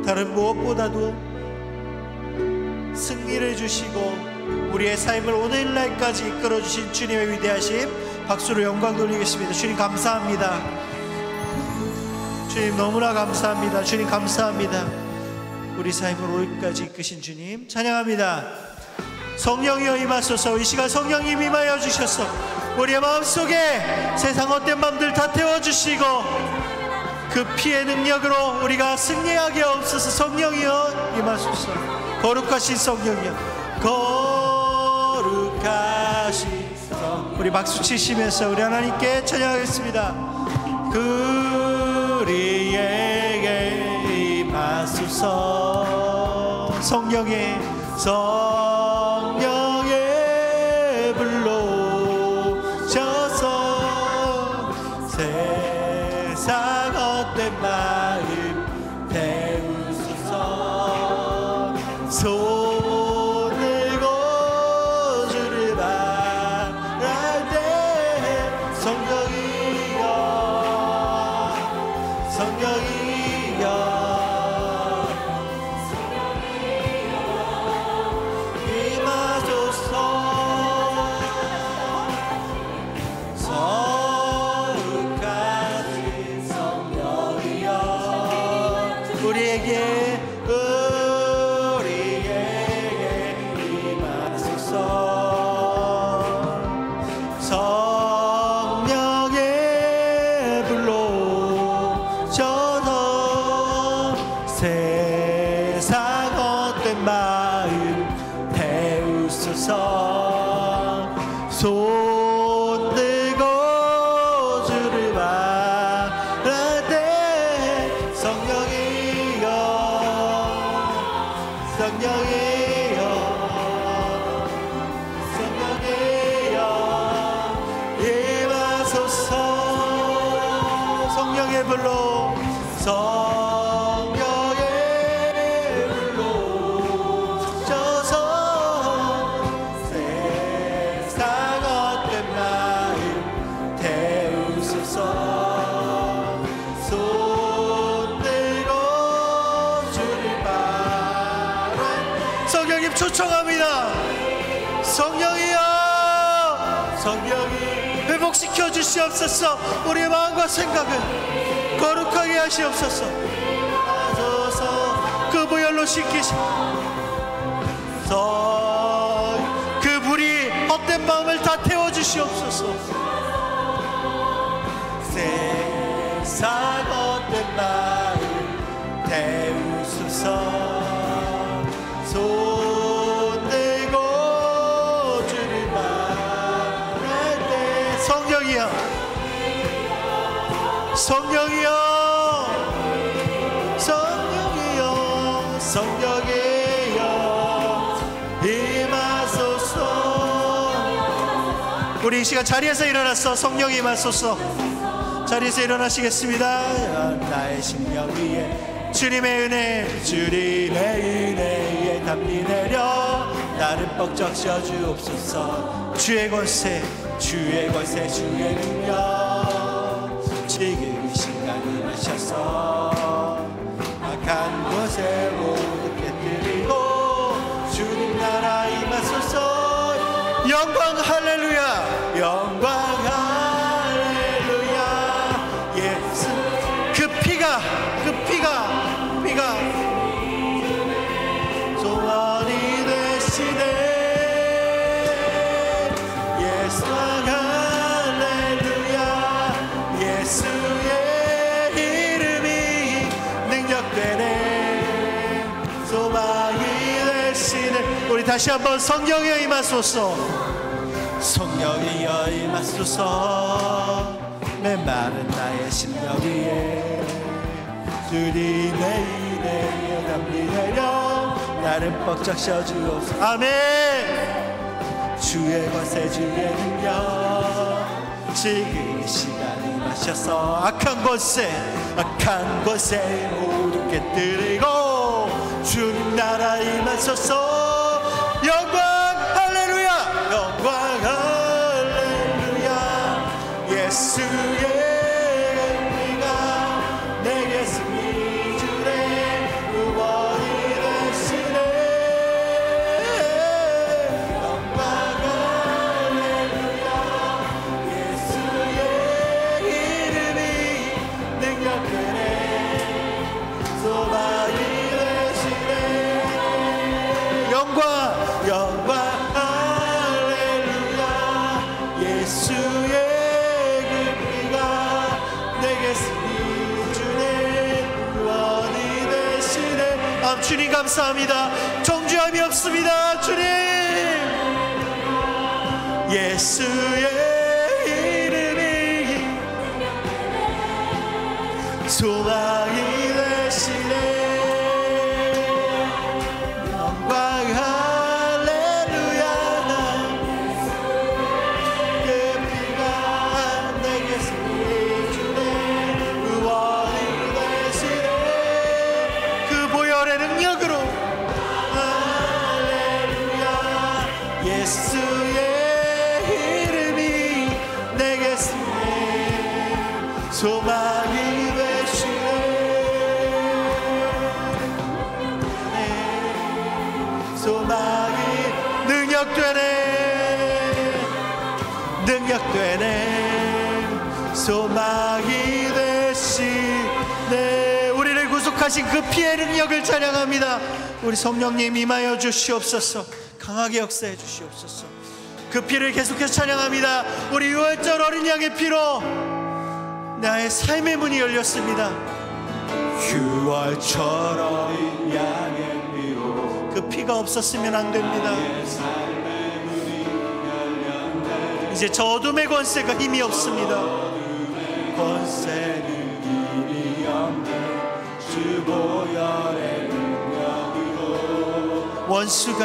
다른 무엇보다도 승리를 주시고 우리의 삶을 오늘날까지 이끌어주신 주님의 위대하심 박수로 영광 돌리겠습니다. 주님 감사합니다. 주님 너무나 감사합니다. 주님 감사합니다. 우리 삶을 오늘까지 이끄신 주님 찬양합니다. 성령이여 임하소서. 이 시간 성령님 임하여 주셔서 우리의 마음속에 세상 헛된 맘들 다 태워주시고 그 피의 능력으로 우리가 승리하게 하옵소서. 성령이여 임하소서. 거룩하신 성령이여 거룩하신 성. 우리 박수 치시면서 우리 하나님께 찬양하겠습니다. 우리에게 임하소서. 성령의 불러오셔서 세상 헛된 마음 태우소서. 손 들고 주를 바랄 때 성령이여 성령이여 손 들고 주를 바랄 때 성령이여 성령이여 성령이여 임하소서. 성령의 불로 초청합니다. 성령이여 성령이 회복시켜 주시옵소서. 우리의 마음과 생각을 거룩하게 하시옵소서. 그 보혈로 씻기시옵소서. 그 불이 헛된 마음을 다 태워주시옵소서. 세상 헛된 마음 태우소서. 손 들고 주를 바랄 때 성령이여 성령이여 성령이여 성령이여 임하소서. 우리 이 시간 자리에서 일어나서 성령이 임하소서. 자리에서 일어나시겠습니다. 나의 심령 위에 주님의 은혜 주님의 은혜에 담비 내려 나를 뻑적 씌워주옵소서. 주의 권세 주의 권세 주의 능력 지금 이 시간 임하셔서 악한 곳에 모두 깨뜨리고 주님 나라 임하소서. 영광 할렐루야 영광 할렐루야. 예수 그 피가 소원이 되시네. 예수 할렐루야. 예수의 이름이 능력되네. 소망이 되시네. 우리 다시 한번 성령이여 임하소서. 성령이여 임하소서. 메마른 나의 심령 위에 주님의 은혜에 담비 내려 나를 뻑적 씌워주옵소서. 아멘. 주의 권세 주의 능력 지금 이 시간 임하셔서 악한 곳에 모두 깨뜨리고 주님 나라 임하소서. 영광 할렐루야 영광 할렐루야. 예수의 피가 내게 승리 주네. 주님 감사합니다. 정죄함이 없습니다. 주님, 예수의 이름이 소망이 되시네. 영광 할렐루야. 그 피가 내게 주네. 의원이 되시네. 그 보혈의 능력으로 할렐루야. 예수의 이름이 내게 쓰네. 소망이 되시네. 소망이 능력되네. 능력되네. 소망이 되시네. 우리를 구속하신 그 피의 능력을 찬양합니다. 우리 성령님 임하여 주시옵소서. 강하게 역사해 주시옵소서. 그 피를 계속해서 찬양합니다. 우리 유월절 어린 양의 피로 나의 삶의 문이 열렸습니다. 유월절 어린 양의 피로 그 피가 없었으면 안 됩니다. 이제 저 어둠의 권세가 힘이 없습니다. 권세는 힘이 없네. 주 보혈의 능력으로 원수가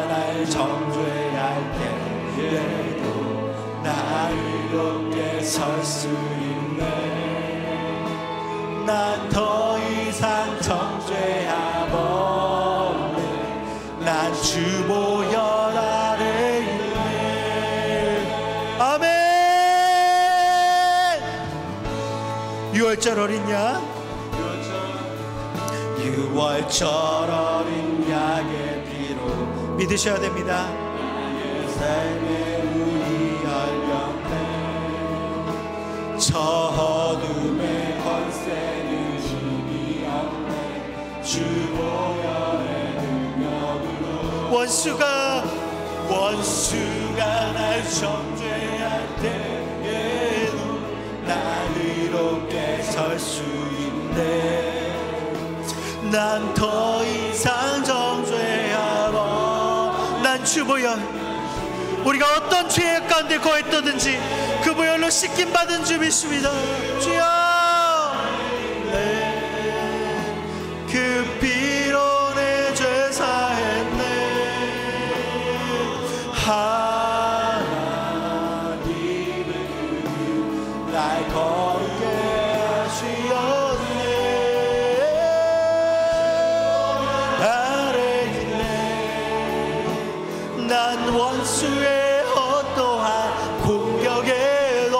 날 정죄할 때에도 나 의롭게 설 수 있네. 난 더 이상 정죄함 없네. 난 주 보혈 아래 있네. 아멘. 유월절 어린 양, 유월절 어린 양의 피로 믿으셔야 됩니다. 삶의 문이 열렸네. 저 어둠의 권세는 힘이 없네. 주 보혈의 능력으로 원수가 날 정죄할 때에도 나 의롭게 설 수 있네. 난 더 이상 정죄함 없네. 난 주 보혈, 우리가 어떤 죄악 가운데 거했더든지 그 보혈로 씻김 받은 주 믿습니다. 주여, 그 피로 내 죄 사했네. 하나님의 날 거룩게 하시었네. 아래 있네. 난 원수의 어떠한 공격에도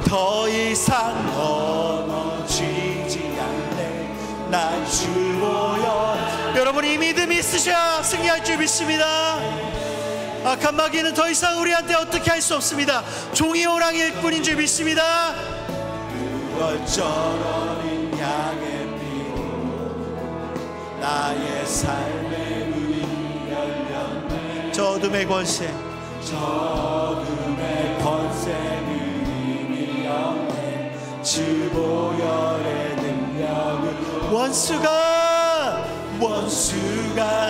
더 이상 넘어지지 않네. 난 주 보혈. 여러분, 이 믿음이 있으셔야 승리할 줄 믿습니다. 악한 마귀는 더 이상 우리한테 어떻게 할 수 없습니다. 종이 호랑이일 뿐인 줄 믿습니다. 유월절 어린 양의 피로 나의 삶의 문이 열렸네. 저 어둠의 권세, 저 어둠의 권세는 힘이 없네. 주 보혈의 능력으로 원수가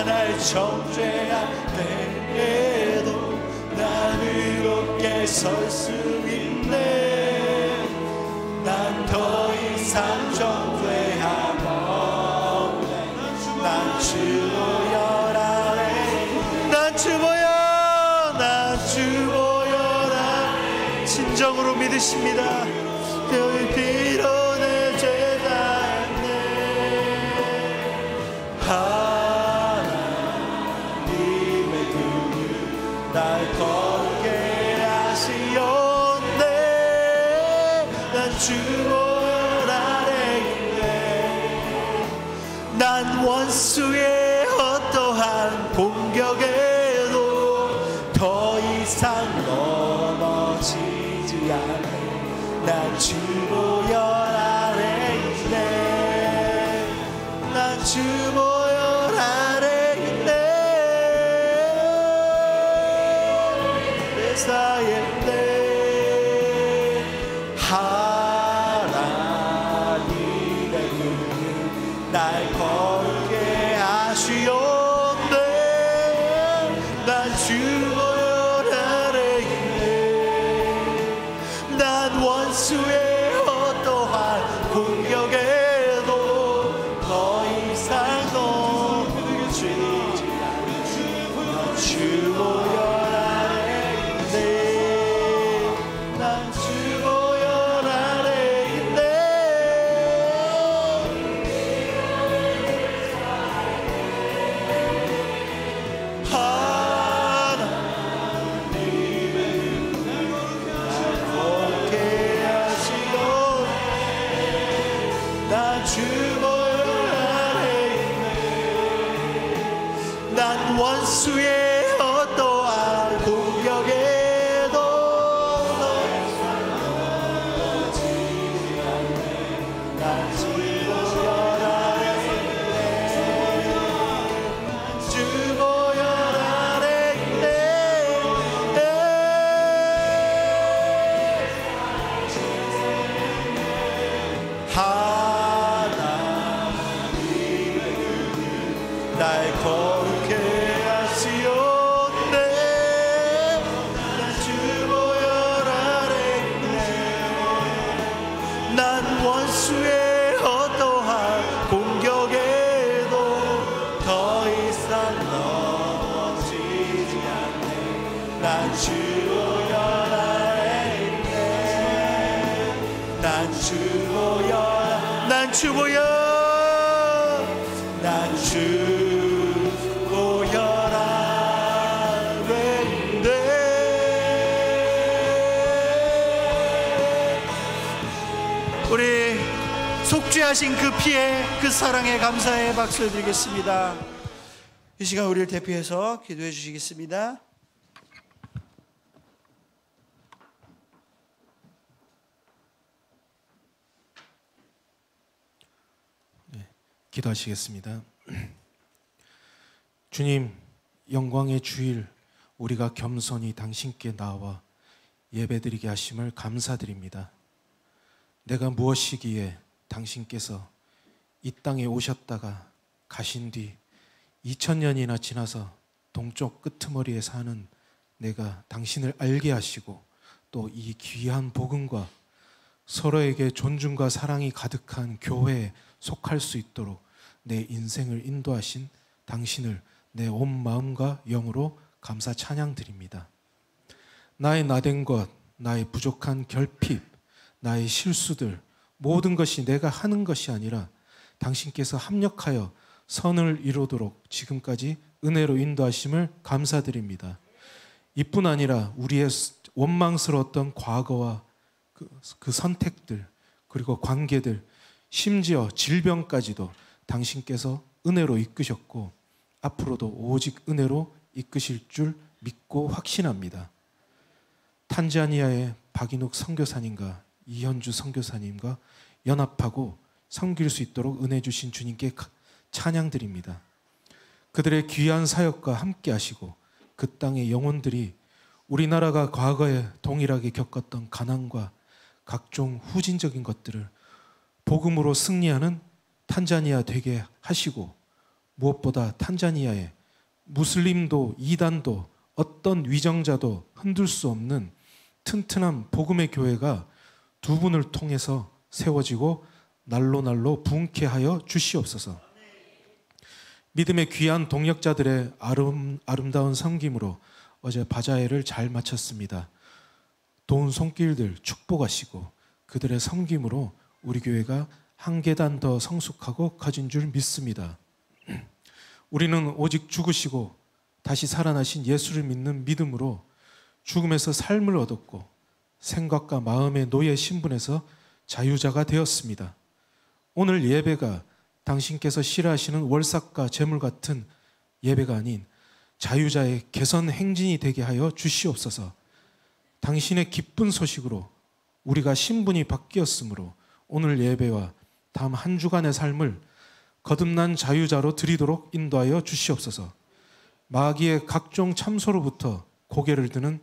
날 정죄할 때에도 난 의롭게 설 수 있네. 난 더 이상 정죄함 없네. 난 주 보혈 아래, 난 주 보혈 아래. 진정으로 믿으십니다. 그 피로 내 죄 닿았네. 하나님의 눈을 날 거룩게 하시었네. 난 주 보혈 아래 있네. 난 원수의 어떠한 공격에도 더 이상 넘어지지 않네. 난 주 보혈 아래 있네. 난 주 보혈 아래 있네. 회사했네. 하나님의 눈을 날 거룩게 하시옵네. 난 주보혈 아래 있네. 난 원수의 어떠한 공격에도 더 이상 넘어지지 않는 주보혈 아래 있네. 난 주보혈 아래 있네. 난 원수의 어떠한 공격에도 더 이상 넘어지지 않네. 난 주보혈 아래 있네. 주보혈 아래 있네. 하나님은 날 거룩해 하시옵네. 난 주보혈 아래 있네. 난 원수의 어떠한 공격에도 더 이상 넘어지지 않네. 난 주보혈 아래 있네. 난 주보혈, 난 주보혈, 난 주보혈 아래 있네. 우리 속죄하신 그 피에, 그 사랑에 감사의 박수 드리겠습니다. 이 시간 우리를 대표해서 기도해 주시겠습니다. 기도하시겠습니다. 주님, 영광의 주일 우리가 겸손히 당신께 나와 예배드리게 하심을 감사드립니다. 내가 무엇이기에 당신께서 이 땅에 오셨다가 가신 뒤 2000년이나 지나서 동쪽 끄트머리에 사는 내가 당신을 알게 하시고 또 이 귀한 복음과 서로에게 존중과 사랑이 가득한 교회에 속할 수 있도록 내 인생을 인도하신 당신을 내 온 마음과 영으로 감사 찬양 드립니다. 나의 나된 것, 나의 부족한 결핍, 나의 실수들, 모든 것이 내가 하는 것이 아니라 당신께서 합력하여 선을 이루도록 지금까지 은혜로 인도하심을 감사드립니다. 이뿐 아니라 우리의 원망스러웠던 과거와 그 선택들, 그리고 관계들, 심지어 질병까지도 당신께서 은혜로 이끄셨고 앞으로도 오직 은혜로 이끄실 줄 믿고 확신합니다. 탄자니아의 박인욱 선교사님과 이현주 선교사님과 연합하고 섬길 수 있도록 은혜 주신 주님께 찬양드립니다. 그들의 귀한 사역과 함께 하시고 그 땅의 영혼들이 우리나라가 과거에 동일하게 겪었던 가난과 각종 후진적인 것들을 복음으로 승리하는 탄자니아 되게 하시고, 무엇보다 탄자니아에 무슬림도 이단도 어떤 위정자도 흔들 수 없는 튼튼한 복음의 교회가 두 분을 통해서 세워지고 날로 부흥케 하여 주시옵소서. 믿음의 귀한 동역자들의 아름다운 섬김으로 어제 바자회를 잘 마쳤습니다. 도운 손길들 축복하시고 그들의 섬김으로 우리 교회가 한 계단 더 성숙하고 커진 줄 믿습니다. 우리는 오직 죽으시고 다시 살아나신 예수를 믿는 믿음으로 죽음에서 삶을 얻었고 생각과 마음의 노예 신분에서 자유자가 되었습니다. 오늘 예배가 당신께서 싫어하시는 월삭과 제물 같은 예배가 아닌 자유자의 개선 행진이 되게 하여 주시옵소서. 당신의 기쁜 소식으로 우리가 신분이 바뀌었으므로 오늘 예배와 다음 한 주간의 삶을 거듭난 자유자로 드리도록 인도하여 주시옵소서. 마귀의 각종 참소로부터 고개를 드는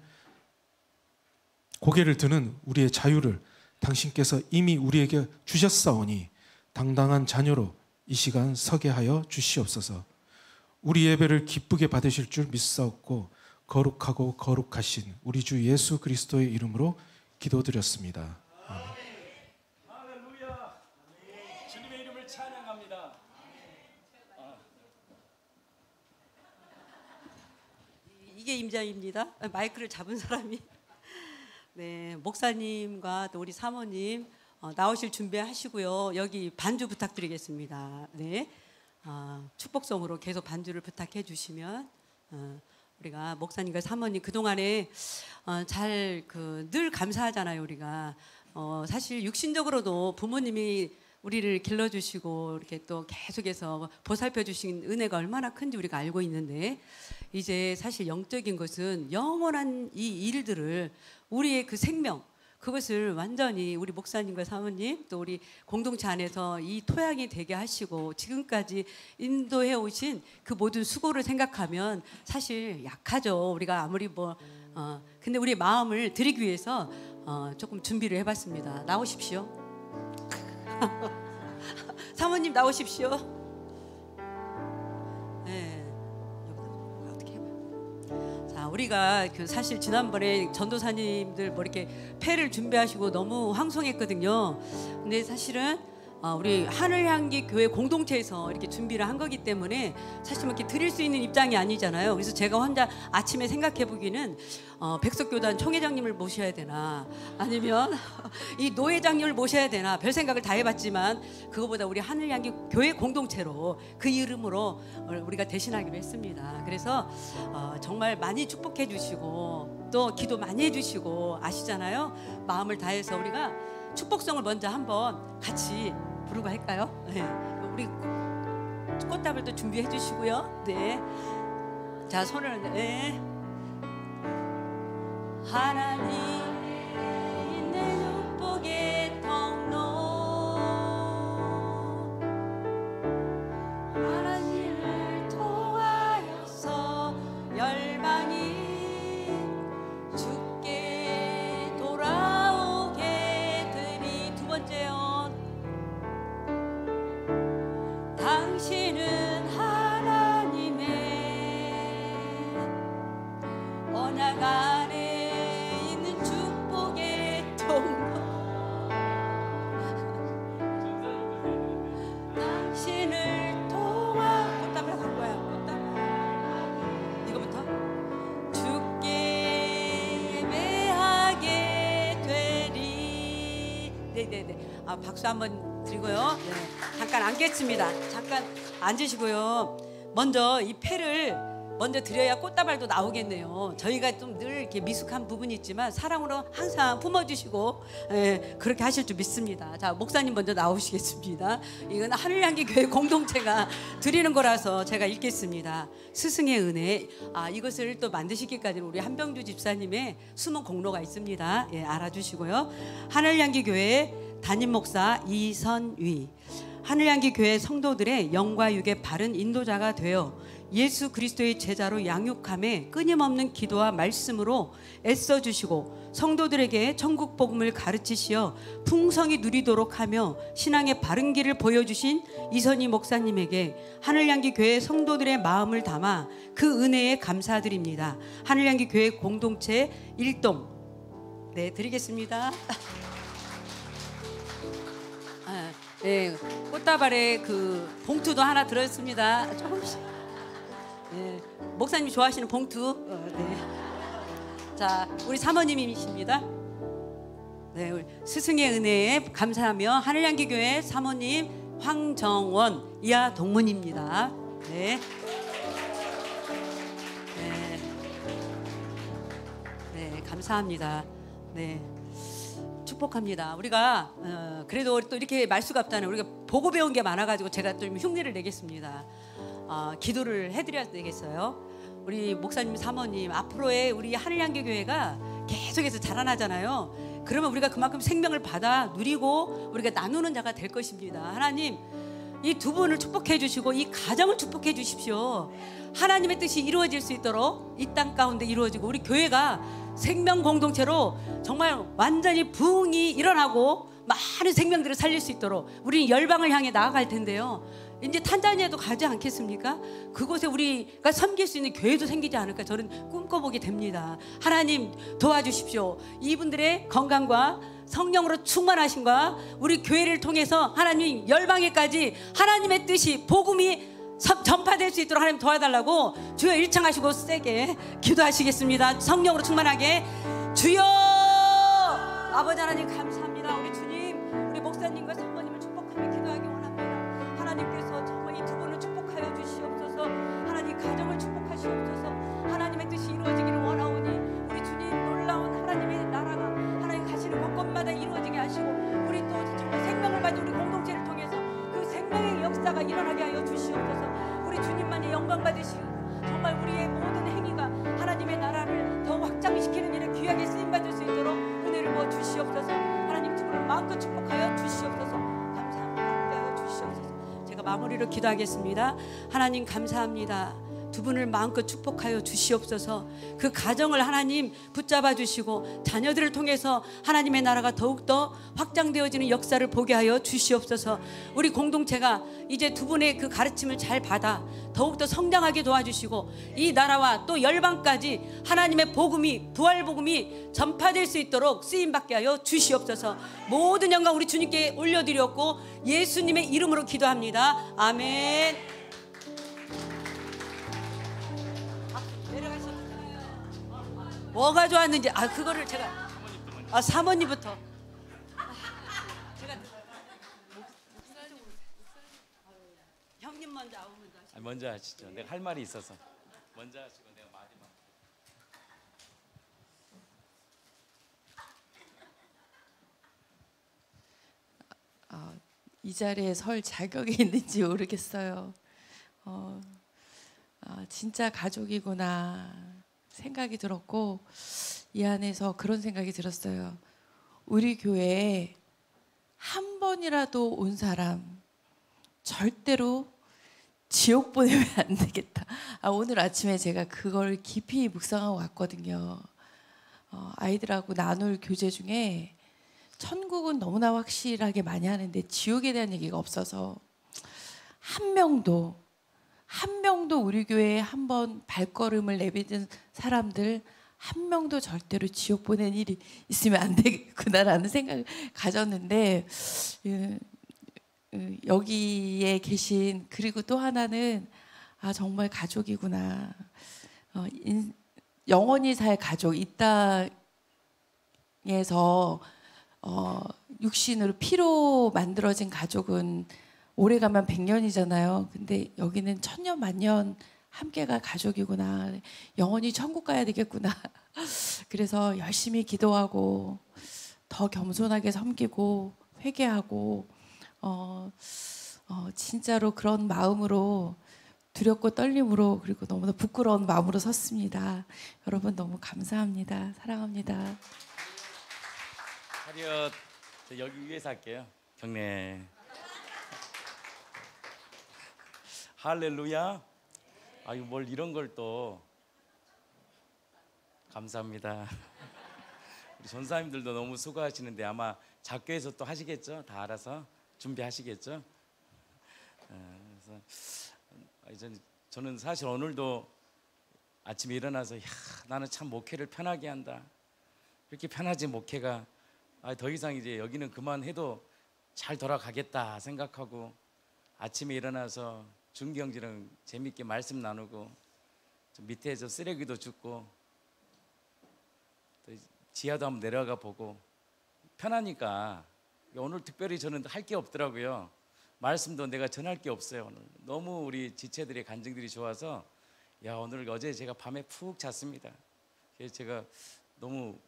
우리의 자유를 당신께서 이미 우리에게 주셨사오니 당당한 자녀로 이 시간 서게 하여 주시옵소서. 우리 예배를 기쁘게 받으실 줄 믿사옵고 거룩하고 거룩하신 우리 주 예수 그리스도의 이름으로 기도드렸습니다. 할렐루야. 주님의 이름을 찬양합니다. 이게 임자입니다. 마이크를 잡은 사람이. 네, 목사님과 또 우리 사모님 나오실 준비하시고요. 여기 반주 부탁드리겠습니다. 네, 축복성으로 계속 반주를 부탁해 주시면 우리가 목사님과 사모님 그동안에 잘 늘 감사하잖아요. 우리가 사실 육신적으로도 부모님이 우리를 길러주시고 이렇게 또 계속해서 보살펴 주신 은혜가 얼마나 큰지 우리가 알고 있는데, 이제 사실 영적인 것은 영원한 이 일들을 우리의 그 생명, 그것을 완전히 우리 목사님과 사모님 또 우리 공동체 안에서 이 토양이 되게 하시고 지금까지 인도해 오신 그 모든 수고를 생각하면 사실 약하죠. 우리가 아무리 근데 우리 마음을 드리기 위해서 조금 준비를 해봤습니다. 나오십시오. 사모님 나오십시오. 네, 어떻게 해봐요? 자, 우리가 사실 지난번에 전도사님들 이렇게 패를 준비하시고 너무 황송했거든요. 근데 사실은 우리 하늘향기 교회 공동체에서 이렇게 준비를 한 거기 때문에 사실 이렇게 드릴 수 있는 입장이 아니잖아요. 그래서 제가 혼자 아침에 생각해 보기는 백석교단 총회장님을 모셔야 되나 아니면 이 노회장님을 모셔야 되나 별 생각을 다 해봤지만 그거보다 우리 하늘향기 교회 공동체로 그 이름으로 우리가 대신하기로 했습니다. 그래서 정말 많이 축복해 주시고 또 기도 많이 해주시고 아시잖아요. 마음을 다해서 우리가 축복성을 먼저 한번 같이 부르고 할까요? 네. 우리 꽃다발도 준비해 주시고요. 네. 자, 손을 네. 하나님 내 눈복의 통로, 하나님을 통하여서 열방이 주께 돌아오게 되리. 두 번째요. 당신은 하나님의 언약 안에 있는 축복의 통로, 당신을 통하 꽃다발 갖고 와요. 꽃다발 이거부터 주께 예배하게 되리. 네네네. 박수 한번 드리고요. 네. 잠깐 앉겠습니다. 잠깐 앉으시고요. 먼저 이 패를 먼저 드려야 꽃다발도 나오겠네요. 저희가 좀 늘 이렇게 미숙한 부분이 있지만 사랑으로 항상 품어주시고 그렇게 하실 줄 믿습니다. 자, 목사님 먼저 나오시겠습니다. 이건 하늘향기 교회 공동체가 드리는 거라서 제가 읽겠습니다. 스승의 은혜. 이것을 또 만드시기까지는 우리 한병주 집사님의 숨은 공로가 있습니다. 알아주시고요. 하늘향기 교회 담임 목사 이선위, 하늘향기 교회 성도들의 영과 육의 바른 인도자가 되어 예수 그리스도의 제자로 양육함에 끊임없는 기도와 말씀으로 애써주시고 성도들에게 천국 복음을 가르치시어 풍성히 누리도록 하며 신앙의 바른 길을 보여주신 이선희 목사님에게 하늘향기 교회 성도들의 마음을 담아 그 은혜에 감사드립니다. 하늘향기 교회 공동체 1동 네, 드리겠습니다. 네, 꽃다발에 그 봉투도 하나 들어있습니다. 조금씩. 네, 목사님 좋아하시는 봉투. 네. 자, 우리 사모님이십니다. 네, 우리 스승의 은혜에 감사하며 하늘향기 교회 사모님 황정원 이하 동문입니다. 네. 네. 네, 감사합니다. 네. 축복합니다. 우리가 그래도 또 이렇게 말수가 없다는 우리가 보고 배운 게 많아가지고 제가 좀 흉내를 내겠습니다. 기도를 해드려야 되겠어요. 우리 목사님 사모님 앞으로의 우리 하늘향기 교회가 계속해서 자라나잖아요. 그러면 우리가 그만큼 생명을 받아 누리고 우리가 나누는 자가 될 것입니다. 하나님 이 두 분을 축복해 주시고 이 가정을 축복해 주십시오. 하나님의 뜻이 이루어질 수 있도록 이 땅 가운데 이루어지고 우리 교회가 생명 공동체로 정말 완전히 부흥이 일어나고 많은 생명들을 살릴 수 있도록 우리는 열방을 향해 나아갈 텐데요. 이제 탄자니아도 가지 않겠습니까? 그곳에 우리가 섬길 수 있는 교회도 생기지 않을까 저는 꿈꿔보게 됩니다. 하나님 도와주십시오. 이분들의 건강과 성령으로 충만하신과 우리 교회를 통해서 하나님 열방에까지 하나님의 뜻이 복음이 전파될 수 있도록 하나님 도와달라고 주여 일창하시고 세게 기도하시겠습니다. 성령으로 충만하게. 주여 아버지 하나님 감사합니다. 우리 주님 우리 목사님과 성모님을 축복하며 기도하기 원합니다. 하나님께서 정말 이 두 분을 축복하여 주시옵소서. 하나님 가정을 축복하시옵소서. 하나님의 뜻이 이루어지기를 원하오니 우리 주님 놀라운 하나님의 나라가 하나님 가시는 곳곳마다 이루어지게 하시고 우리 또 정말 생명을 가진 우리 공동체를 통해서 그 생명의 역사가 일어나게 하여 주시옵소서. 우리 주님만이 영광 받으시고 정말 우리의 모든 행위가 하나님의 나라를 더 확장시키는 일에 귀하게 쓰임받을 수 있도록 은혜를 부어 주시옵소서. 하나님 두 분을 마음껏 축복하여 주시옵소서. 감사합니다. 함께하여 주시옵소서. 제가 마무리로 기도하겠습니다. 하나님 감사합니다. 두 분을 마음껏 축복하여 주시옵소서. 그 가정을 하나님 붙잡아 주시고 자녀들을 통해서 하나님의 나라가 더욱더 확장되어지는 역사를 보게 하여 주시옵소서. 우리 공동체가 이제 두 분의 그 가르침을 잘 받아 더욱더 성장하게 도와주시고 이 나라와 또 열방까지 하나님의 복음이 부활 복음이 전파될 수 있도록 쓰임받게 하여 주시옵소서. 모든 영광 우리 주님께 올려드렸고 예수님의 이름으로 기도합니다. 아멘. 뭐가 좋았는지 그거를 제가 사모님부터 제가 형님 먼저 아우 먼저 하시죠. 먼저 하시죠. 내가 할 말이 있어서 먼저 하시고 내가 마지막. 이 자리에 설 자격이 있는지 모르겠어요. 진짜 가족이구나 생각이 들었고 이 안에서 그런 생각이 들었어요. 우리 교회에 한 번이라도 온 사람 절대로 지옥 보내면 안 되겠다. 오늘 아침에 제가 그걸 깊이 묵상하고 왔거든요. 아이들하고 나눌 교제 중에 천국은 너무나 확실하게 많이 하는데 지옥에 대한 얘기가 없어서 한 명도 우리 교회에 한번 발걸음을 내딛은 사람들 한 명도 절대로 지옥 보낸 일이 있으면 안 되겠구나라는 생각을 가졌는데 여기에 계신 그리고 또 하나는 정말 가족이구나. 영원히 살 가족 이 땅에서 육신으로 피로 만들어진 가족은 오래 가면 100년이잖아요. 근데 여기는 천년 만년 함께가 가족이구나. 영원히 천국 가야 되겠구나. 그래서 열심히 기도하고 더 겸손하게 섬기고 회개하고 진짜로 그런 마음으로 두렵고 떨림으로 그리고 너무나 부끄러운 마음으로 섰습니다. 여러분 너무 감사합니다. 사랑합니다. 차렷 여기 위에서 할게요. 경례. 할렐루야. 아유 뭘 이런 걸 또 감사합니다. 우리 전사님들도 너무 수고하시는데 아마 작교에서 또 하시겠죠? 다 알아서 준비하시겠죠? 그래서 저는 사실 오늘도 아침에 일어나서 나는 참 목회를 편하게 한다. 이렇게 편하지 목회가 더 이상 이제 여기는 그만해도 잘 돌아가겠다 생각하고 아침에 일어나서 준경지랑 재밌게 말씀 나누고 밑에서 쓰레기도 줍고 또 지하도 한번 내려가 보고 편하니까 오늘 특별히 저는 할 게 없더라고요. 말씀도 내가 전할 게 없어요. 오늘 너무 우리 지체들의 간증들이 좋아서 오늘 어제 제가 밤에 푹 잤습니다. 그래서 제가 너무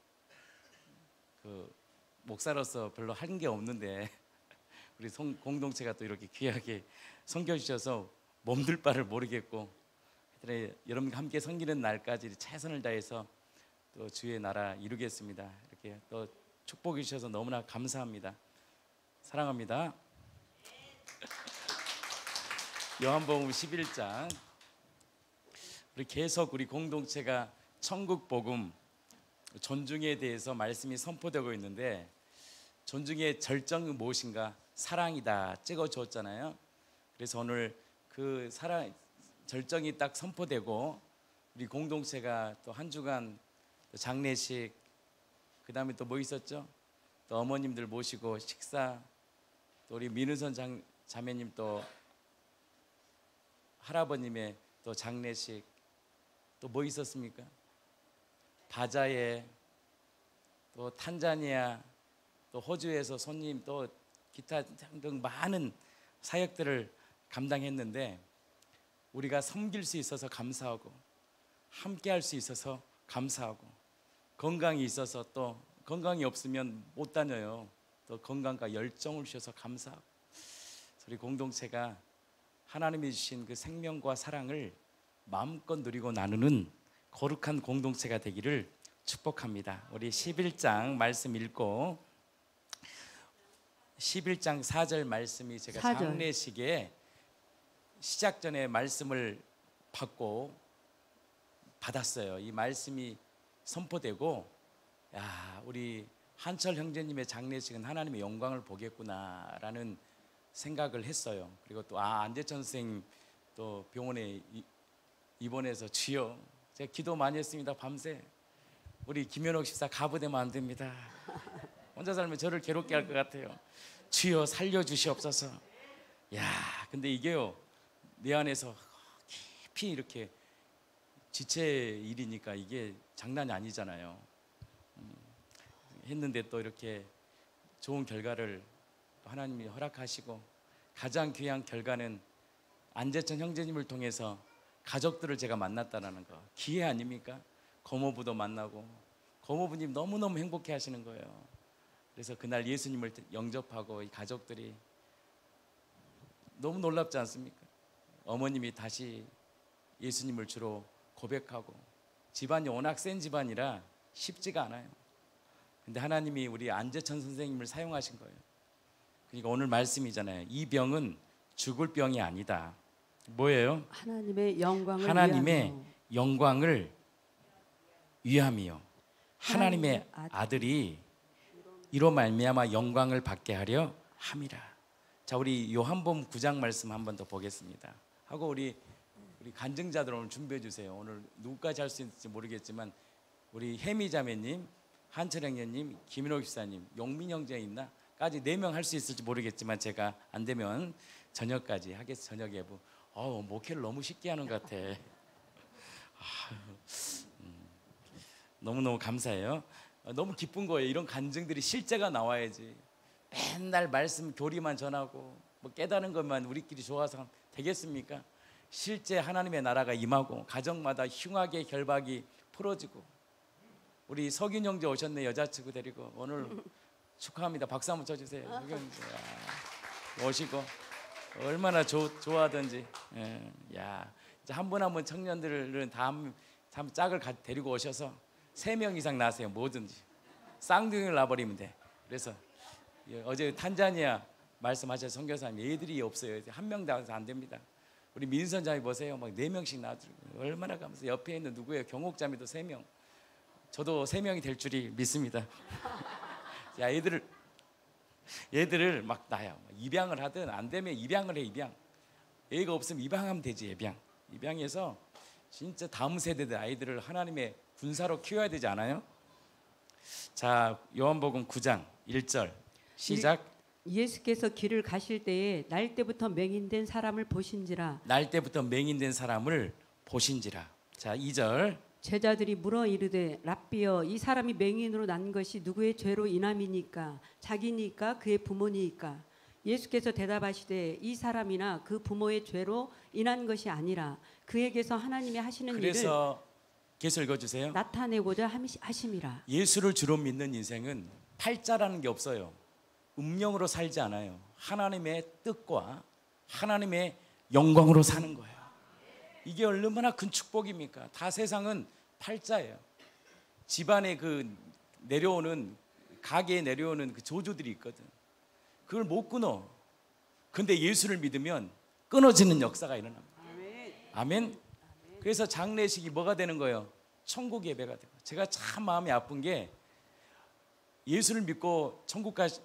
목사로서 별로 한 게 없는데 우리 공동체가 또 이렇게 귀하게 섬겨주셔서 몸둘 바를 모르겠고 여러분과 함께 섬기는 날까지 최선을 다해서 또 주의 나라 이루겠습니다. 이렇게 또 축복해 주셔서 너무나 감사합니다. 사랑합니다. 요한복음 11장 우리 계속 우리 공동체가 천국 복음 존중에 대해서 말씀이 선포되고 있는데 존중의 절정은 무엇인가? 사랑이다 찍어주었잖아요. 그래서 오늘 그 사랑 절정이 딱 선포되고 우리 공동체가 또 한 주간 또 장례식, 그 다음에 또 뭐 있었죠? 또 어머님들 모시고 식사, 또 우리 민우선 자매님 또 할아버님의 또 장례식, 또 뭐 있었습니까? 바자회, 또 탄자니아, 또 호주에서 손님, 또 기타 등 많은 사역들을 감당했는데 우리가 섬길 수 있어서 감사하고 함께 할 수 있어서 감사하고 건강이 있어서 또 건강이 없으면 못 다녀요. 또 건강과 열정을 주셔서 감사하고 우리 공동체가 하나님이 주신 그 생명과 사랑을 마음껏 누리고 나누는 거룩한 공동체가 되기를 축복합니다. 우리 11장 말씀 읽고 11장 4절 말씀이 제가 4절. 장례식에 시작 전에 말씀을 받았어요. 이 말씀이 선포되고 야, 우리 한철 형제님의 장례식은 하나님의 영광을 보겠구나라는 생각을 했어요. 그리고 또 안재천 선생님 또 병원에 입원해서 주여 제가 기도 많이 했습니다. 밤새. 우리 김현옥 집사 가부되면 안 됩니다. 혼자 살면 저를 괴롭게 할 것 같아요. 주여 살려주시옵소서. 야, 근데 이게요 내 안에서 깊이 이렇게 지체 일이니까 이게 장난이 아니잖아요. 했는데 또 이렇게 좋은 결과를 하나님이 허락하시고 가장 귀한 결과는 안재천 형제님을 통해서 가족들을 제가 만났다는 거 기회 아닙니까? 고모부도 만나고 고모부님 너무너무 행복해 하시는 거예요. 그래서 그날 예수님을 영접하고 이 가족들이 너무 놀랍지 않습니까? 어머님이 다시 예수님을 주로 고백하고 집안이 워낙 센 집안이라 쉽지가 않아요. 근데 하나님이 우리 안재천 선생님을 사용하신 거예요. 그러니까 오늘 말씀이잖아요. 이 병은 죽을 병이 아니다. 뭐예요? 하나님의 영광을 하나님의 위하며. 영광을 위함이요. 하나님의 아들이 이로 말미암아 영광을 받게 하려 함이라. 자, 우리 요한복음 9장 말씀 한 번 더 보겠습니다. 하고 우리 간증자들 오늘 준비해 주세요. 오늘 누구까지 할 수 있을지 모르겠지만 우리 혜미 자매님, 한철 형제님, 김인호 집사님, 용민 형제 있나? 까지 4명 할 수 있을지 모르겠지만 제가 안 되면 저녁까지 하겠습니다. 저녁 예부. 목회를 너무 쉽게 하는 것 같아. 너무너무 감사해요. 너무 기쁜 거예요. 이런 간증들이 실제가 나와야지. 맨날 말씀 교리만 전하고 뭐 깨달은 것만 우리끼리 좋아서 되겠습니까? 실제 하나님의 나라가 임하고 가정마다 흉악의 결박이 풀어지고 우리 석윤 형제 오셨네. 여자친구 데리고 오늘 축하합니다. 박수 한번 쳐주세요. 오시고 얼마나 좋아하던지. 야, 이제 한 분 한 분 청년들은 다 짝을 데리고 오셔서 3명 이상 낳으세요. 뭐든지 쌍둥이를 낳아버리면 돼. 그래서 어제 탄자니아 말씀하신 선교사님 애들이 없어요. 한 명 낳아서 안 됩니다. 우리 민선자매 보세요. 막 4명씩 낳아주고 얼마나 감사해요. 옆에 있는 누구예요? 경옥자매도 3명. 저도 3명이 될 줄이 믿습니다. 야, 얘들을 막 낳아요. 입양을 하든 안 되면 입양을 해. 입양. 애가 없으면 입양하면 되지. 입양해서 진짜 다음 세대들 아이들을 하나님의 군사로 키워야 되지 않아요? 자, 요한복음 9장 1절 시작. 예수께서 길을 가실 때에 날 때부터 맹인된 사람을 보신지라. 날 때부터 맹인된 사람을 보신지라. 자, 2절. 제자들이 물어 이르되 랍비여 이 사람이 맹인으로 난 것이 누구의 죄로 인함이니까 자기니까 그의 부모니까. 예수께서 대답하시되 이 사람이나 그 부모의 죄로 인한 것이 아니라 그에게서 하나님이 하시는 그래서 계속 읽어주세요. 나타내고자 하심이라. 예수를 주로 믿는 인생은 팔자라는 게 없어요. 음령으로 살지 않아요. 하나님의 뜻과 하나님의 영광으로 사는 거예요. 이게 얼마나 큰 축복입니까? 다 세상은 팔자예요. 집안에 그 내려오는 가게에 내려오는 그 조주들이 있거든. 그걸 못 끊어. 근데 예수를 믿으면 끊어지는 역사가 일어납니다. 아멘. 그래서 장례식이 뭐가 되는 거예요? 천국 예배가 되고. 제가 참 마음이 아픈 게 예수를 믿고 천국까지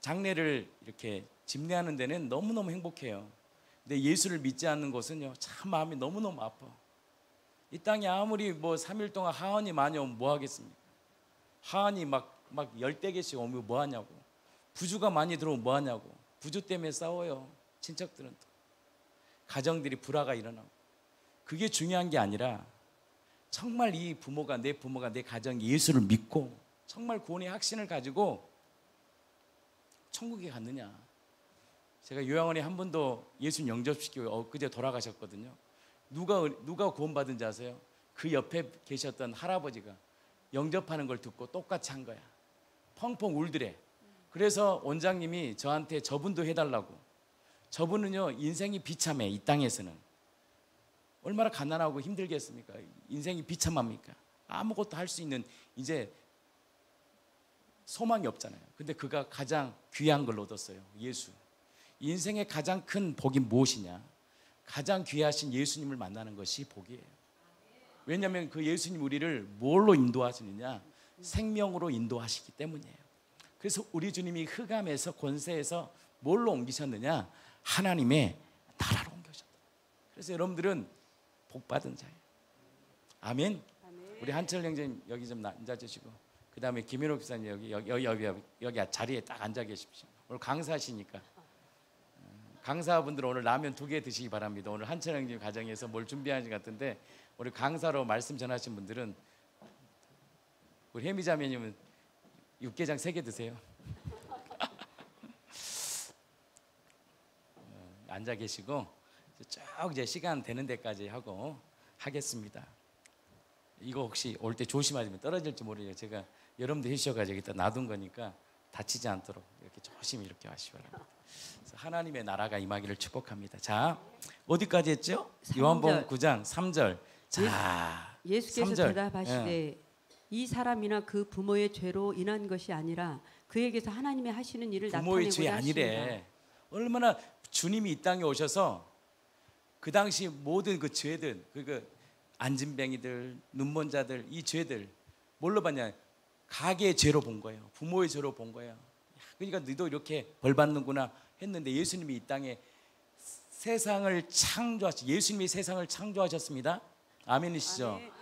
장례를 이렇게 집례하는 데는 너무너무 행복해요. 근데 예수를 믿지 않는 것은요, 참 마음이 너무너무 아파. 이 땅에 아무리 뭐 3일 동안 하한이 많이 오면 뭐 하겠습니까? 하한이 막 10대개씩 오면 뭐 하냐고. 부주가 많이 들어오면 뭐 하냐고. 부주 때문에 싸워요. 친척들은 또. 가정들이 불화가 일어나고. 그게 중요한 게 아니라 정말 이 부모가, 내 가정이 예수를 믿고 정말 구원의 확신을 가지고 천국에 갔느냐. 제가 요양원에 한 번도 예수님 영접시키고 엊그제 돌아가셨거든요. 누가 구원받은지 아세요? 그 옆에 계셨던 할아버지가 영접하는 걸 듣고 똑같이 한 거야. 펑펑 울더래. 그래서 원장님이 저한테 저분도 해달라고. 저분은요, 인생이 비참해. 이 땅에서는 얼마나 가난하고 힘들겠습니까? 인생이 비참합니까? 아무것도 할 수 있는 이제 소망이 없잖아요. 근데 그가 가장 귀한 걸 얻었어요. 예수. 인생의 가장 큰 복이 무엇이냐? 가장 귀하신 예수님을 만나는 것이 복이에요. 왜냐하면 그 예수님 우리를 뭘로 인도하시느냐? 생명으로 인도하시기 때문이에요. 그래서 우리 주님이 흑암에서 권세에서 뭘로 옮기셨느냐? 하나님의 나라로 옮기셨다. 그래서 여러분들은 복 받은 자예요. 아멘. 우리 한철 형제님 여기 좀 앉아주시고, 그 다음에 김현옥 기사님 여기 자리에 딱 앉아 계십시오. 오늘 강사하시니까 강사분들 오늘 라면 2개 드시기 바랍니다. 오늘 한철 형님 가정에서 뭘 준비하신 것 같은데, 우리 강사로 말씀 전하신 분들은 우리 혜미자매님은 육개장 3개 드세요. 앉아 계시고 쭉 이제 시간 되는 데까지 하고 하겠습니다. 이거 혹시 올 때 조심하시면 떨어질지 모르겠어요. 제가 여러분들 해주셔가지고 여기다 놔둔 거니까 다치지 않도록 이렇게 조심히 이렇게 하시기 바랍니다. 하나님의 나라가 임하기를 축복합니다. 자, 어디까지 했죠? 요한복음 9장 3절. 자, 예수께서 3절. 대답하시되 이 사람이나 그 부모의 죄로 인한 것이 아니라 그에게서 하나님의 하시는 일을 부모의 죄 나타내고자 하십니다. 아니래. 얼마나 주님이 이 땅에 오셔서 그 당시 모든 그 죄들, 그 안진뱅이들, 눈먼 자들, 이 죄들 뭘로 봤냐? 가게의 죄로 본 거예요. 부모의 죄로 본 거예요. 그러니까 너도 이렇게 벌 받는구나 했는데, 예수님이 이 땅에 세상을 예수님이 세상을 창조하셨습니다. 아멘이시죠? 아멘.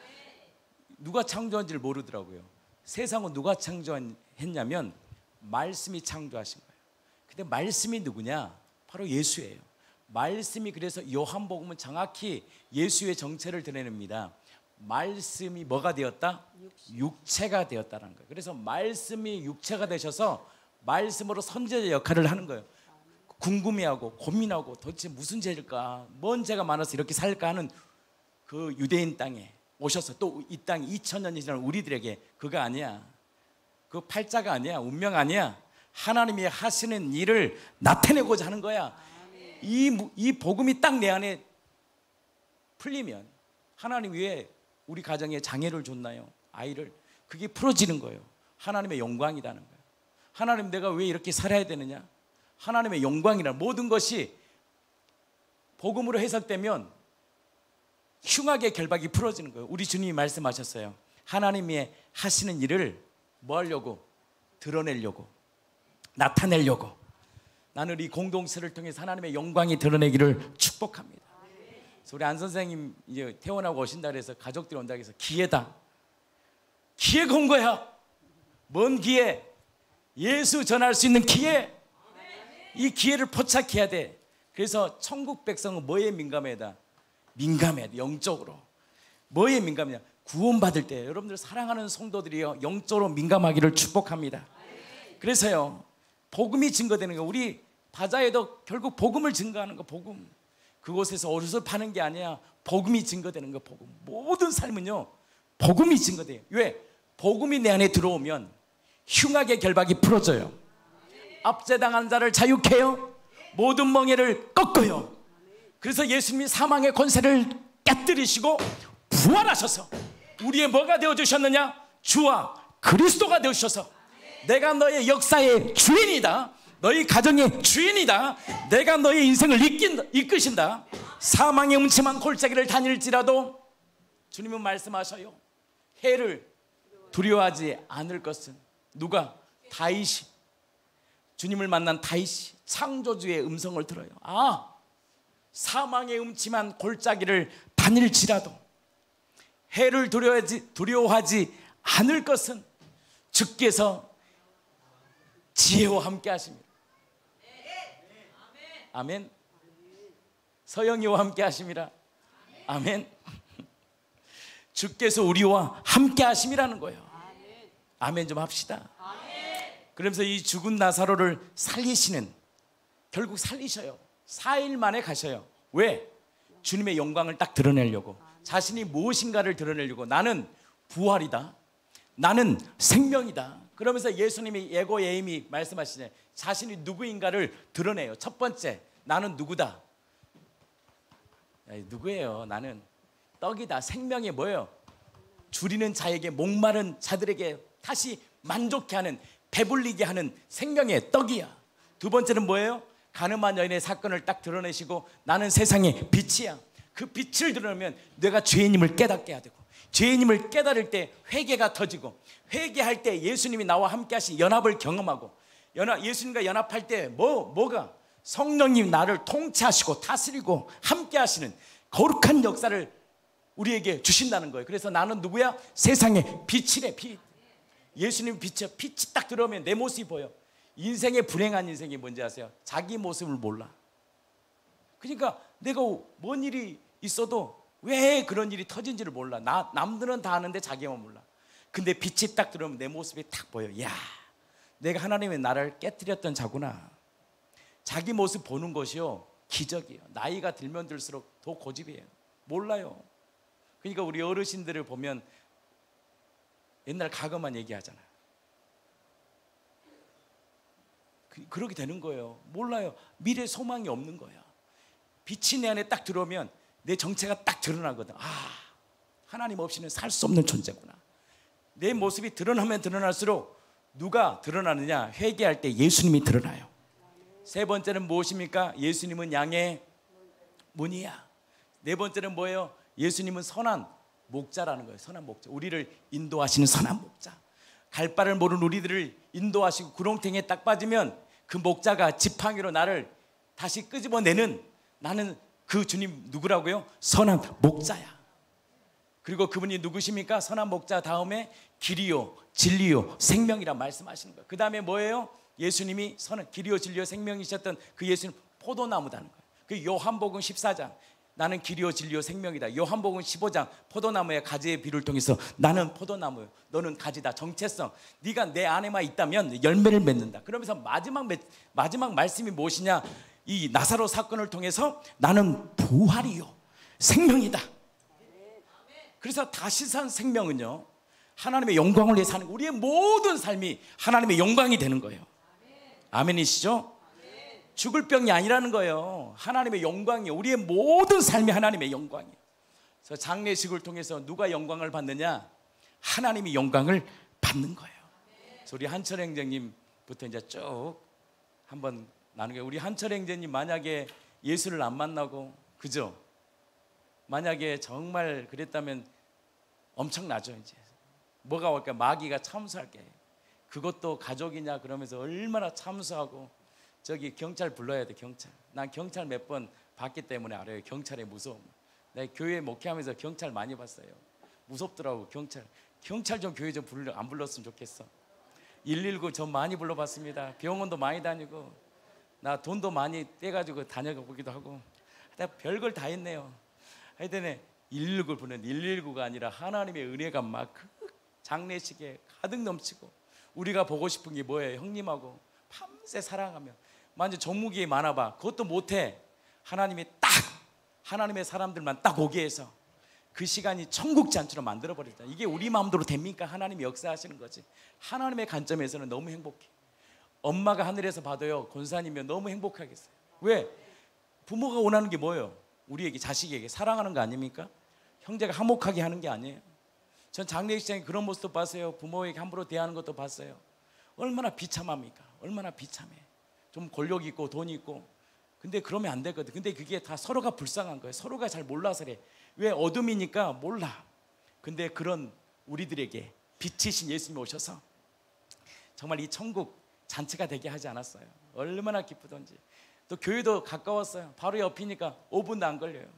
누가 창조한지를 모르더라고요. 세상은 누가 창조했냐면 말씀이 창조하신 거예요. 근데 말씀이 누구냐? 바로 예수예요. 말씀이, 그래서 요한복음은 정확히 예수의 정체를 드러냅니다. 말씀이 뭐가 되었다? 육체가 되었다는 거예요. 그래서 말씀이 육체가 되셔서 말씀으로 선지자 역할을 하는 거예요. 궁금해하고 고민하고 도대체 무슨 죄일까? 뭔 죄가 많아서 이렇게 살까 하는 그 유대인 땅에 오셔서 또 이 땅 2000년이 지난 우리들에게 그거 아니야. 그 팔자가 아니야. 운명 아니야. 하나님이 하시는 일을 나타내고자 하는 거야. 이 복음이 딱 내 안에 풀리면, 하나님 왜 우리 가정에 장애를 줬나요? 아이를. 그게 풀어지는 거예요. 하나님의 영광이라는 거예요. 하나님, 내가 왜 이렇게 살아야 되느냐? 하나님의 영광이라는 모든 것이 복음으로 해석되면 흉악의 결박이 풀어지는 거예요. 우리 주님이 말씀하셨어요. 하나님이 하시는 일을 뭐 하려고? 드러내려고, 나타내려고. 나는 이 공동체를 통해서 하나님의 영광이 드러내기를 축복합니다. 그래서 우리 안 선생님 이제 퇴원하고 오신다 그래서 가족들이 온다 그래서 기회다. 기회가 온 거야. 뭔 기회? 예수 전할 수 있는 기회. 이 기회를 포착해야 돼. 그래서 천국 백성은 뭐에 민감해야 돼? 민감해야 돼. 영적으로. 뭐에 민감이냐? 구원받을 때 여러분들 사랑하는 성도들이요, 영적으로 민감하기를 축복합니다. 그래서요, 복음이 증거되는 거. 우리 바자에도 결국 복음을 증거하는 거. 복음. 그곳에서 옷을 파는 게 아니야. 복음이 증거되는 거. 복음. 모든 삶은요, 복음이 증거돼요. 왜? 복음이 내 안에 들어오면 흉악의 결박이 풀어져요. 압제당한 자를 자유케요, 모든 멍에를 꺾어요. 그래서 예수님이 사망의 권세를 깨뜨리시고 부활하셔서 우리의 뭐가 되어주셨느냐? 주와 그리스도가 되어주셔서 내가 너의 역사의 주인이다. 너희 가정의 주인이다. 내가 너의 인생을 이끄신다. 사망의 음침한 골짜기를 다닐지라도 주님은 말씀하셔요. 해를 두려워하지 않을 것은 누가? 다윗이, 주님을 만난 다윗이 창조주의 음성을 들어요. 아, 사망의 음침한 골짜기를 다닐지라도 해를 두려워하지 않을 것은 주께서 지혜와 함께 하십니다. 아멘. 서영이와 함께 하심이라. 아멘. 주께서 우리와 함께 하심이라는 거예요. 아멘 좀 합시다. 그러면서 이 죽은 나사로를 살리시는, 결국 살리셔요. 4일 만에 가셔요. 왜? 주님의 영광을 딱 드러내려고, 자신이 무엇인가를 드러내려고. 나는 부활이다, 나는 생명이다. 그러면서 예수님이 예고예임이 말씀하시네, 자신이 누구인가를 드러내요. 첫 번째, 나는 누구다. 누구예요? 나는 떡이다. 생명이 뭐예요? 줄이는 자에게, 목마른 자들에게 다시 만족케 하는, 배불리게 하는 생명의 떡이야. 두 번째는 뭐예요? 가늠한 여인의 사건을 딱 드러내시고, 나는 세상의 빛이야. 그 빛을 드러내면 내가 죄인임을 깨닫게 해야 되고, 죄인임을 깨달을 때 회개가 터지고, 회개할 때 예수님이 나와 함께 하신 연합을 경험하고, 예수님과 연합할 때 뭐가? 성령님 나를 통치하시고 다스리고 함께 하시는 거룩한 역사를 우리에게 주신다는 거예요. 그래서 나는 누구야? 세상의 빛이래. 빛. 예수님 빛이야. 빛이 딱 들어오면 내 모습이 보여. 인생의 불행한 인생이 뭔지 아세요? 자기 모습을 몰라. 그러니까 내가 뭔 일이 있어도 왜 그런 일이 터진지를 몰라. 남들은 다 아는데 자기만 몰라. 근데 빛이 딱 들어오면 내 모습이 딱 보여. 야, 내가 하나님의 나를 깨뜨렸던 자구나. 자기 모습 보는 것이요, 기적이에요. 나이가 들면 들수록 더 고집이에요. 몰라요. 그러니까 우리 어르신들을 보면 옛날 과거만 얘기하잖아요. 그렇게 되는 거예요. 몰라요. 미래 소망이 없는 거예요. 빛이 내 안에 딱 들어오면 내 정체가 딱 드러나거든. 아, 하나님 없이는 살 수 없는 존재구나. 내 모습이 드러나면 드러날수록 누가 드러나느냐? 회개할 때 예수님이 드러나요. 세 번째는 무엇입니까? 예수님은 양의 문이야. 네 번째는 뭐예요? 예수님은 선한 목자라는 거예요. 선한 목자. 우리를 인도하시는 선한 목자. 갈 바를 모르는 우리들을 인도하시고 구렁텅이에 딱 빠지면 그 목자가 지팡이로 나를 다시 끄집어내는, 나는 그 주님 누구라고요? 선한 목자야. 그리고 그분이 누구십니까? 선한 목자 다음에 길이요 진리요 생명이라 말씀하시는 거예요. 그 다음에 뭐예요? 예수님이 선한 길이요 진리요 생명이셨던 그 예수님 포도나무다는 거예요. 그 요한복음 14장 나는 길이요 진리요 생명이다. 요한복음 15장 포도나무의 가지의 비를 통해서 나는 포도나무요 너는 가지다. 정체성, 네가 내 안에만 있다면 열매를 맺는다. 그러면서 마지막 말씀이 무엇이냐? 이 나사로 사건을 통해서 나는 부활이요 생명이다. 그래서 다시 산 생명은요, 하나님의 영광을 위해 사는, 우리의 모든 삶이 하나님의 영광이 되는 거예요. 아멘이시죠? 죽을 병이 아니라는 거예요. 하나님의 영광이에요. 우리의 모든 삶이 하나님의 영광이에요. 그래서 장례식을 통해서 누가 영광을 받느냐? 하나님이 영광을 받는 거예요. 그래서 우리 한철 행제님부터 이제 쭉 한번 나누게. 우리 한철 행제님 만약에 예수를 안 만나고, 그죠? 만약에 정말 그랬다면 엄청나죠. 이제 뭐가 올까? 마귀가 참수할게. 그것도 가족이냐 그러면서 얼마나 참수하고, 저기 경찰 불러야 돼. 경찰. 난 경찰 몇 번 봤기 때문에 알아요. 경찰의 무서움. 내가 교회 목회하면서 경찰 많이 봤어요. 무섭더라고. 경찰 좀 교회 좀 안 불렀으면 좋겠어. 119 전 많이 불러봤습니다. 병원도 많이 다니고, 나 돈도 많이 떼가지고 다녀보기도 하고, 별걸 다 했네요. 하여튼 119를 부르는 119가 아니라 하나님의 은혜가 막 장례식에 가득 넘치고, 우리가 보고 싶은 게 뭐예요? 형님하고 밤새 사랑하며, 완전 정무기에 많아봐. 그것도 못해. 하나님이 딱 하나님의 사람들만 딱 오게 해서 그 시간이 천국 잔치로 만들어버렸다. 이게 우리 마음대로 됩니까? 하나님이 역사하시는 거지. 하나님의 관점에서는 너무 행복해. 엄마가 하늘에서 봐도요, 권사님이면 너무 행복하겠어요. 왜? 부모가 원하는 게 뭐예요? 우리에게, 자식에게 사랑하는 거 아닙니까? 형제가 화목하게 하는 게 아니에요. 전 장례식장에 그런 모습도 봤어요. 부모에게 함부로 대하는 것도 봤어요. 얼마나 비참합니까? 얼마나 비참해. 좀 권력 있고 돈 있고. 근데 그러면 안 되거든. 근데 그게 다 서로가 불쌍한 거예요. 서로가 잘 몰라서 그래. 왜? 어둠이니까 몰라. 근데 그런 우리들에게 빛이신 예수님이 오셔서 정말 이 천국 잔치가 되게 하지 않았어요. 얼마나 기쁘던지. 또 교회도 가까웠어요. 바로 옆이니까 5분도 안 걸려요.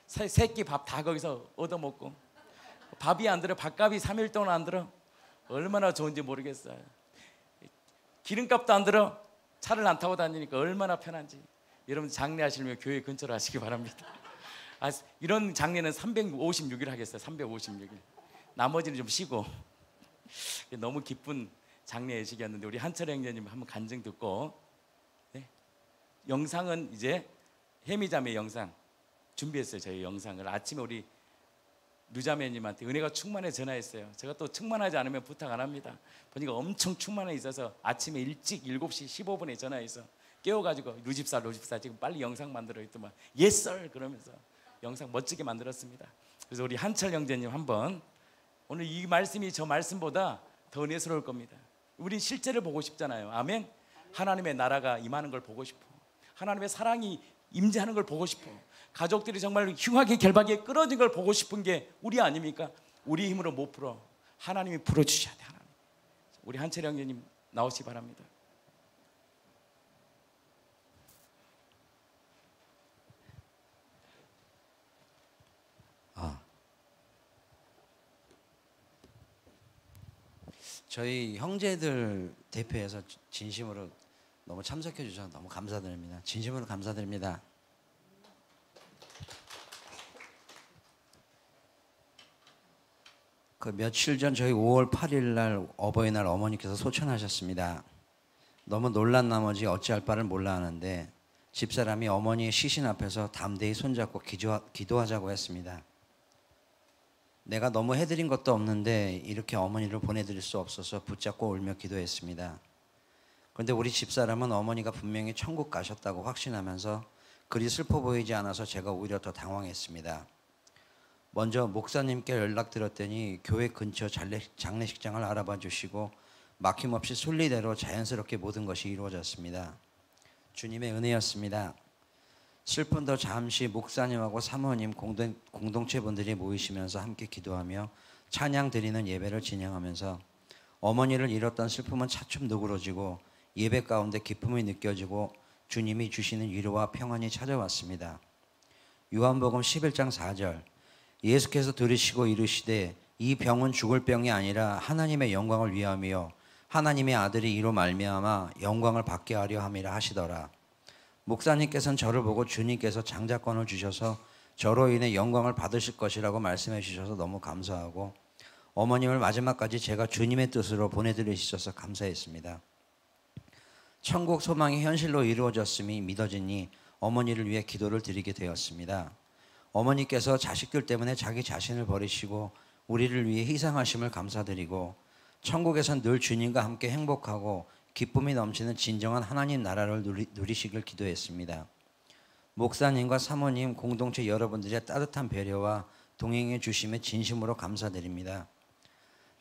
새끼 밥 다 거기서 얻어먹고, 밥이 안 들어, 밥값이 3일 동안 안 들어. 얼마나 좋은지 모르겠어요. 기름값도 안 들어. 차를 안 타고 다니니까 얼마나 편한지. 여러분 장례하시면 교회 근처로 하시기 바랍니다. 이런 장례는 356일 하겠어요. 356일. 나머지는 좀 쉬고. 너무 기쁜 장례 예식이었는데 우리 한철 형제님 한번 간증 듣고, 네. 영상은 이제 혜미자매 영상 준비했어요. 저희 영상을 아침에 우리 누자매님한테 은혜가 충만해 전화했어요. 제가 또 충만하지 않으면 부탁 안 합니다. 보니까 엄청 충만해 있어서 아침에 일찍 7시 15분에 전화해서 깨워가지고 루집사 지금 빨리 영상 만들어 있더만 예썰 그러면서 영상 멋지게 만들었습니다. 그래서 우리 한철 형제님 한번, 오늘 이 말씀이 저 말씀보다 더 은혜스러울 겁니다. 우린 실제를 보고 싶잖아요. 아멘. 하나님의 나라가 임하는 걸 보고 싶어. 하나님의 사랑이 임재하는 걸 보고 싶어. 가족들이 정말 흉하게 결박에 끌어진 걸 보고 싶은 게 우리 아닙니까? 우리 힘으로 못 풀어. 하나님이 풀어주셔야 돼. 하나님. 우리 한철 형제님 나오시기 바랍니다. 저희 형제들 대표해서 진심으로 너무 참석해 주셔서 너무 감사드립니다. 진심으로 감사드립니다. 그 며칠 전 저희 5월 8일 날 어버이날 어머니께서 소천하셨습니다. 너무 놀란 나머지 어찌할 바를 몰라 하는데 집사람이 어머니의 시신 앞에서 담대히 손잡고 기도하자고 했습니다. 내가 너무 해드린 것도 없는데 이렇게 어머니를 보내드릴 수 없어서 붙잡고 울며 기도했습니다. 그런데 우리 집사람은 어머니가 분명히 천국 가셨다고 확신하면서 그리 슬퍼 보이지 않아서 제가 오히려 더 당황했습니다. 먼저 목사님께 연락드렸더니 교회 근처 장례식장을 알아봐 주시고 막힘없이 순리대로 자연스럽게 모든 것이 이루어졌습니다. 주님의 은혜였습니다. 슬픔도 잠시 목사님하고 사모님 공동체분들이 모이시면서 함께 기도하며 찬양 드리는 예배를 진행하면서 어머니를 잃었던 슬픔은 차츰 누그러지고 예배 가운데 기쁨이 느껴지고 주님이 주시는 위로와 평안이 찾아왔습니다. 요한복음 11장 4절 예수께서 들으시고 이르시되 이 병은 죽을 병이 아니라 하나님의 영광을 위함이요 하나님의 아들이 이로 말미암아 영광을 받게 하려 함이라 하시더라. 목사님께서는 저를 보고 주님께서 장자권을 주셔서 저로 인해 영광을 받으실 것이라고 말씀해 주셔서 너무 감사하고 어머님을 마지막까지 제가 주님의 뜻으로 보내드리셔서 감사했습니다. 천국 소망이 현실로 이루어졌음이 믿어지니 어머니를 위해 기도를 드리게 되었습니다. 어머니께서 자식들 때문에 자기 자신을 버리시고 우리를 위해 희생하심을 감사드리고 천국에선 늘 주님과 함께 행복하고 기쁨이 넘치는 진정한 하나님 나라를 누리시길 기도했습니다. 목사님과 사모님 공동체 여러분들의 따뜻한 배려와 동행해 주심에 진심으로 감사드립니다.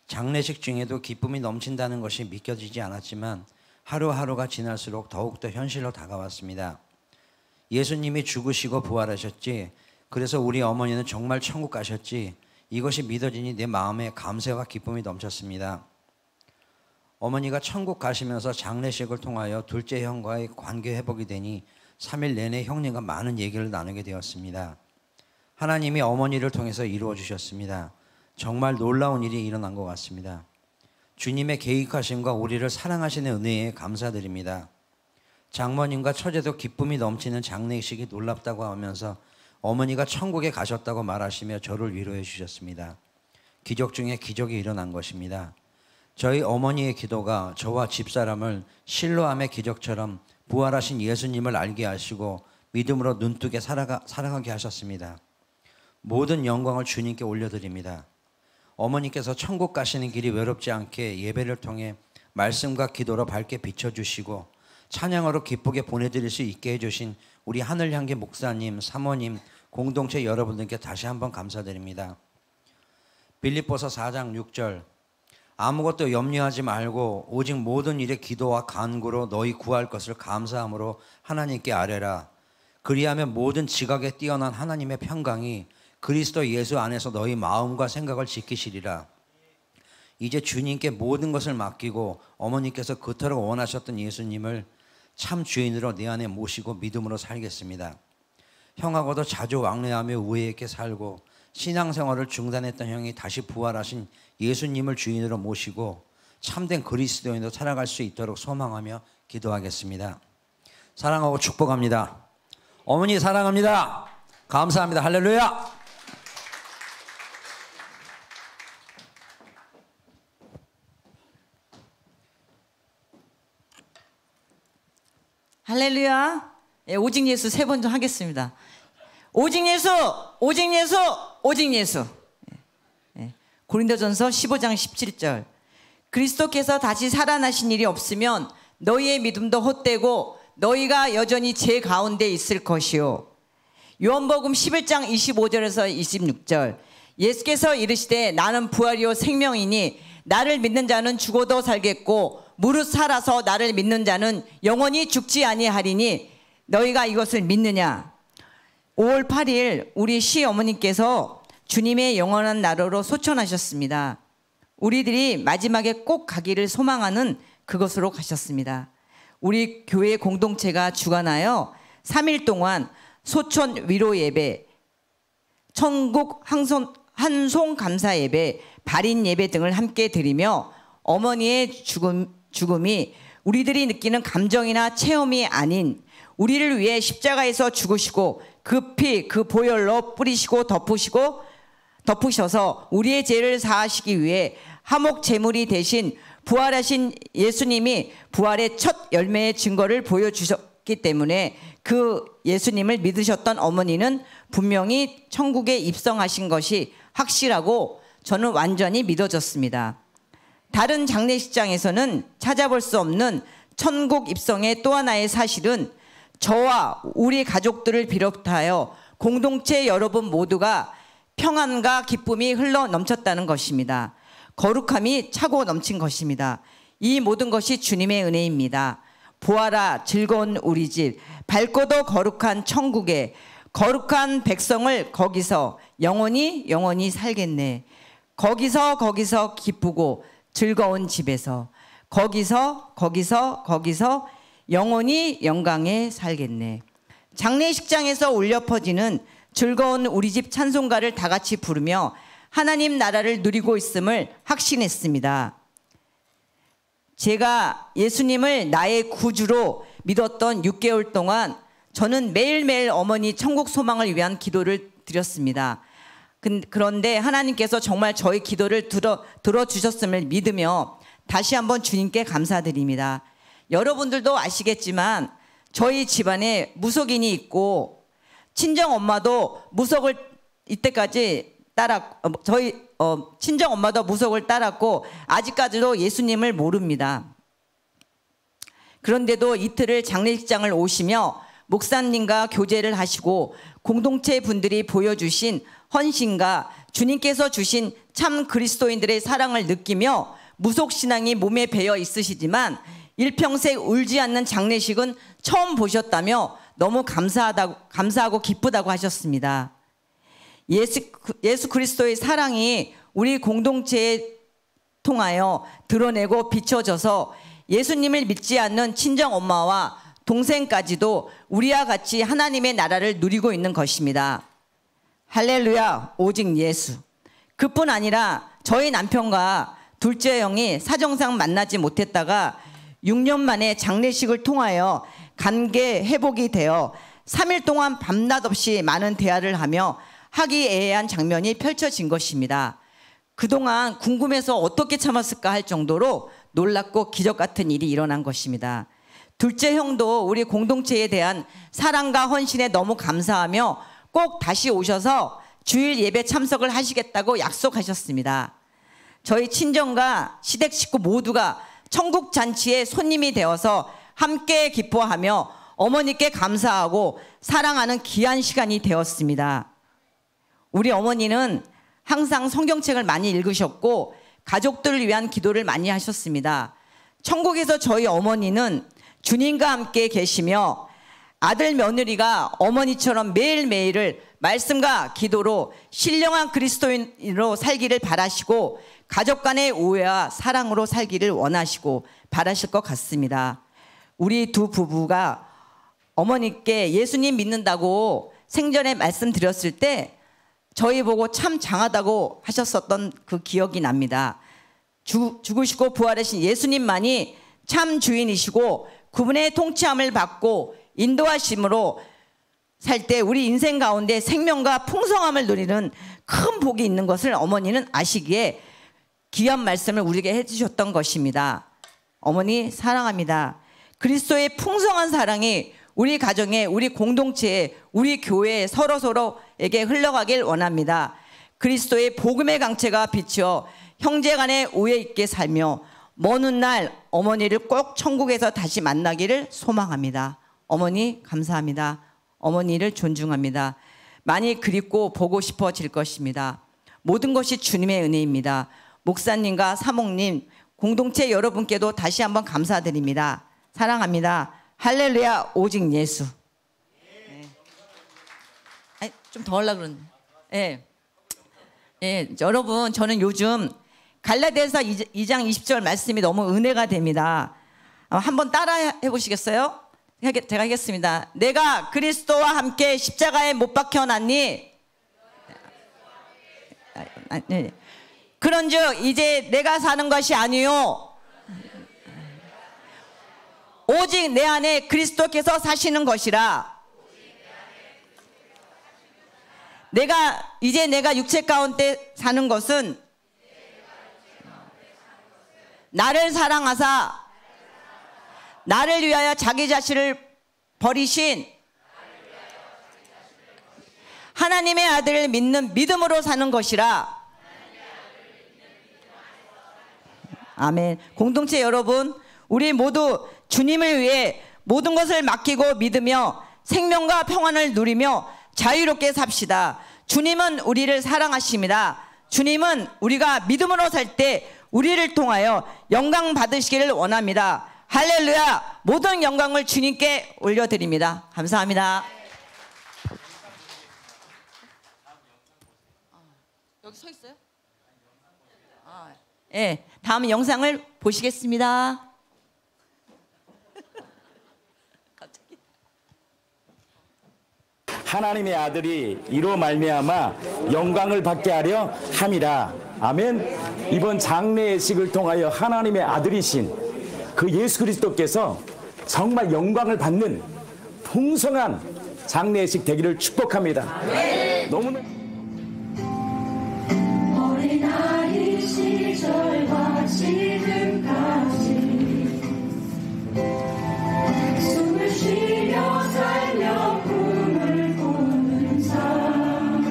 장례식 중에도 기쁨이 넘친다는 것이 믿겨지지 않았지만 하루하루가 지날수록 더욱더 현실로 다가왔습니다. 예수님이 죽으시고 부활하셨지, 그래서 우리 어머니는 정말 천국 가셨지, 이것이 믿어지니 내 마음에 감사와 기쁨이 넘쳤습니다. 어머니가 천국 가시면서 장례식을 통하여 둘째 형과의 관계 회복이 되니 3일 내내 형님과 많은 얘기를 나누게 되었습니다. 하나님이 어머니를 통해서 이루어 주셨습니다. 정말 놀라운 일이 일어난 것 같습니다. 주님의 계획하심과 우리를 사랑하시는 은혜에 감사드립니다. 장모님과 처제도 기쁨이 넘치는 장례식이 놀랍다고 하면서 어머니가 천국에 가셨다고 말하시며 저를 위로해 주셨습니다. 기적 중에 기적이 일어난 것입니다. 저희 어머니의 기도가 저와 집사람을 실로암의 기적처럼 부활하신 예수님을 알게 하시고 믿음으로 눈뜨게 살아가게 하셨습니다. 모든 영광을 주님께 올려드립니다. 어머니께서 천국 가시는 길이 외롭지 않게 예배를 통해 말씀과 기도로 밝게 비춰주시고 찬양으로 기쁘게 보내드릴 수 있게 해주신 우리 하늘향기 목사님, 사모님, 공동체 여러분들께 다시 한번 감사드립니다. 빌립보서 4장 6절 아무것도 염려하지 말고 오직 모든 일에 기도와 간구로 너희 구할 것을 감사함으로 하나님께 아뢰라. 그리하면 모든 지각에 뛰어난 하나님의 평강이 그리스도 예수 안에서 너희 마음과 생각을 지키시리라. 이제 주님께 모든 것을 맡기고 어머니께서 그토록 원하셨던 예수님을 참 주인으로 내 안에 모시고 믿음으로 살겠습니다. 형하고도 자주 왕래하며 우애 있게 살고 신앙생활을 중단했던 형이 다시 부활하신 예수님을 주인으로 모시고 참된 그리스도인으로 살아갈 수 있도록 소망하며 기도하겠습니다. 사랑하고 축복합니다. 어머니 사랑합니다. 감사합니다. 할렐루야. 할렐루야. 예, 오직 예수 3번 좀 하겠습니다. 오직 예수, 오직 예수, 오직 예수. 예. 고린도전서 15장 17절. 그리스도께서 다시 살아나신 일이 없으면 너희의 믿음도 헛되고 너희가 여전히 죄 가운데 있을 것이요. 요한복음 11장 25절에서 26절. 예수께서 이르시되 나는 부활이요 생명이니 나를 믿는 자는 죽어도 살겠고 무릇 살아서 나를 믿는 자는 영원히 죽지 아니하리니 너희가 이것을 믿느냐. 5월 8일 우리 시어머니께서 주님의 영원한 나라로 소천하셨습니다. 우리들이 마지막에 꼭 가기를 소망하는 그것으로 가셨습니다. 우리 교회 공동체가 주관하여 3일 동안 소천 위로 예배, 천국 한송 감사 예배, 발인 예배 등을 함께 드리며 어머니의 죽음이 우리들이 느끼는 감정이나 체험이 아닌 우리를 위해 십자가에서 죽으시고 그 피, 그 보혈로 뿌리시고 덮으셔서 우리의 죄를 사하시기 위해 화목 제물이 되신 부활하신 예수님이 부활의 첫 열매의 증거를 보여주셨기 때문에 그 예수님을 믿으셨던 어머니는 분명히 천국에 입성하신 것이 확실하고 저는 완전히 믿어졌습니다. 다른 장례식장에서는 찾아볼 수 없는 천국 입성의 또 하나의 사실은 저와 우리 가족들을 비롯하여 공동체 여러분 모두가 평안과 기쁨이 흘러 넘쳤다는 것입니다. 거룩함이 차고 넘친 것입니다. 이 모든 것이 주님의 은혜입니다. 보아라 즐거운 우리 집, 밝고도 거룩한 천국에 거룩한 백성을 거기서 영원히 살겠네. 거기서 기쁘고 즐거운 집에서 거기서 영원히 영광에 살겠네. 장례식장에서 울려 퍼지는 즐거운 우리 집 찬송가를 다 같이 부르며 하나님 나라를 누리고 있음을 확신했습니다. 제가 예수님을 나의 구주로 믿었던 6개월 동안 저는 매일매일 어머니 천국 소망을 위한 기도를 드렸습니다. 그런데 하나님께서 정말 저희 기도를 들어주셨음을 믿으며 다시 한번 주님께 감사드립니다. 여러분들도 아시겠지만 저희 집안에 무속인이 있고 친정 엄마도 무속을 이때까지 저희 친정 엄마도 무속을 따랐고 아직까지도 예수님을 모릅니다. 그런데도 이틀을 장례식장을 오시며 목사님과 교제를 하시고 공동체 분들이 보여주신 헌신과 주님께서 주신 참 그리스도인들의 사랑을 느끼며 무속신앙이 몸에 배어 있으시지만 일평생 울지 않는 장례식은 처음 보셨다며 너무 감사하고 기쁘다고 하셨습니다. 예수 그리스도의 사랑이 우리 공동체에 통하여 드러내고 비춰져서 예수님을 믿지 않는 친정 엄마와 동생까지도 우리와 같이 하나님의 나라를 누리고 있는 것입니다. 할렐루야, 오직 예수. 그뿐 아니라 저희 남편과 둘째 형이 사정상 만나지 못했다가 6년 만에 장례식을 통하여 관계 회복이 되어 3일 동안 밤낮 없이 많은 대화를 하며 화기애애한 장면이 펼쳐진 것입니다. 그동안 궁금해서 어떻게 참았을까 할 정도로 놀랍고 기적 같은 일이 일어난 것입니다. 둘째 형도 우리 공동체에 대한 사랑과 헌신에 너무 감사하며 꼭 다시 오셔서 주일 예배 참석을 하시겠다고 약속하셨습니다. 저희 친정과 시댁 식구 모두가 천국 잔치의 손님이 되어서 함께 기뻐하며 어머니께 감사하고 사랑하는 귀한 시간이 되었습니다. 우리 어머니는 항상 성경책을 많이 읽으셨고 가족들을 위한 기도를 많이 하셨습니다. 천국에서 저희 어머니는 주님과 함께 계시며 아들 며느리가 어머니처럼 매일매일을 말씀과 기도로 신령한 그리스도인으로 살기를 바라시고 가족 간의 우애와 사랑으로 살기를 원하시고 바라실 것 같습니다. 우리 두 부부가 어머니께 예수님 믿는다고 생전에 말씀드렸을 때 저희 보고 참 장하다고 하셨었던 그 기억이 납니다. 죽으시고 부활하신 예수님만이 참 주인이시고 그분의 통치함을 받고 인도하심으로 살 때 우리 인생 가운데 생명과 풍성함을 누리는 큰 복이 있는 것을 어머니는 아시기에 귀한 말씀을 우리에게 해주셨던 것입니다. 어머니 사랑합니다. 그리스도의 풍성한 사랑이 우리 가정에, 우리 공동체에, 우리 교회에 서로에게 흘러가길 원합니다. 그리스도의 복음의 강체가 비추어 형제간에 우애 있게 살며 먼 훗날 어머니를 꼭 천국에서 다시 만나기를 소망합니다. 어머니 감사합니다. 어머니를 존중합니다. 많이 그립고 보고 싶어질 것입니다. 모든 것이 주님의 은혜입니다. 목사님과 사목님, 공동체 여러분께도 다시 한번 감사드립니다. 사랑합니다. 할렐루야. 오직 예수. 네. 아니, 좀 더 하려고 그러는데. 네. 네, 여러분 저는 요즘 갈라디아서 2장 20절 말씀이 너무 은혜가 됩니다. 한번 따라 해보시겠어요? 제가 하겠습니다. 내가 그리스도와 함께 십자가에 못 박혀놨니? 그런즉 이제 내가 사는 것이 아니요 오직 내 안에 그리스도께서 사시는 것이라. 내가 육체 가운데 사는 것은 나를 사랑하사 나를 위하여 자기 자신을 버리신 하나님의 아들을 믿는 믿음으로 사는 것이라. 아멘. 공동체 여러분, 우리 모두 주님을 위해 모든 것을 맡기고 믿으며 생명과 평안을 누리며 자유롭게 삽시다. 주님은 우리를 사랑하십니다. 주님은 우리가 믿음으로 살 때 우리를 통하여 영광 받으시기를 원합니다. 할렐루야. 모든 영광을 주님께 올려드립니다. 감사합니다. 여기 서 있어요? 네, 다음 영상을 보시겠습니다. 하나님의 아들이 이로 말미암아 영광을 받게 하려 함이라. 아멘. 이번 장례 예식을 통하여 하나님의 아들이신 그 예수 그리스도께서 정말 영광을 받는 풍성한 장례 예식 되기를 축복합니다. 너무나 어린아이 시절과 지금까지 숨을 쉬며 살며 꿈을 꾸는 삶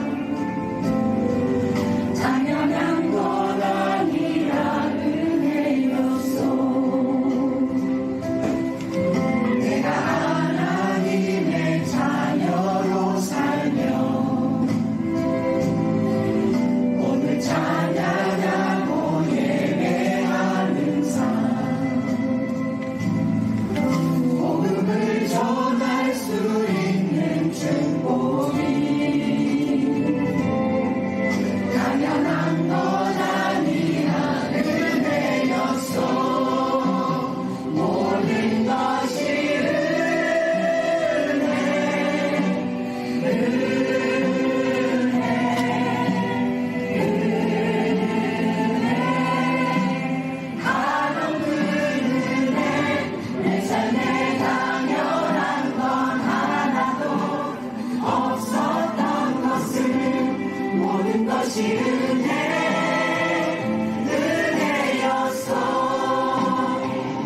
당연한 것 아니라 은혜였소. 내가 하나님의 자녀로 살며 오늘 찬양하고 예배하는 삶 복음을 전할 수 있는 축복이 당연한 것 아니라 은혜였소. 모든 것이 하던 그 은혜 내 삶에 당연한 건 하나도 없었던 것은 모든 것이 은혜였소.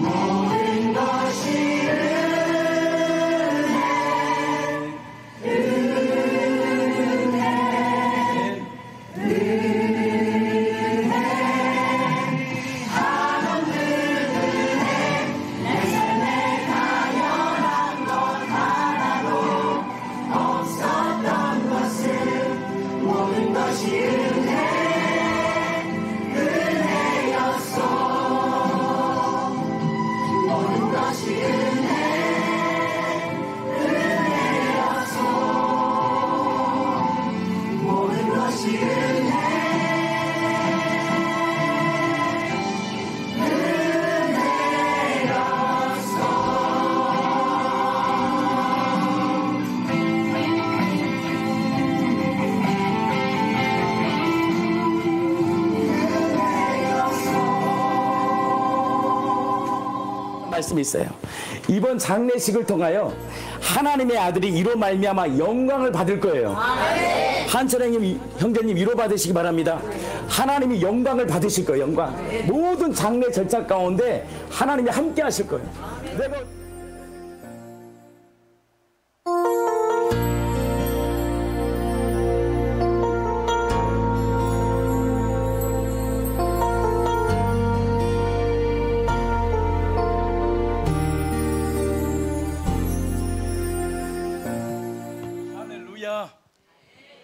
모든 것이 하던 그 은혜 내 삶에 당연한 것 하나도 없었던 것은 모든 것이 은혜였소. 모든 것이 은혜 말씀이 있어요. 이번 장례식을 통하여 하나님의 아들이 이로 말미암아 영광을 받을 거예요. 한철행님 형제님 위로 받으시기 바랍니다. 하나님이 영광을 받으실 거예요. 영광. 모든 장례 절차 가운데 하나님이 함께 하실 거예요. 내가 할렐루야.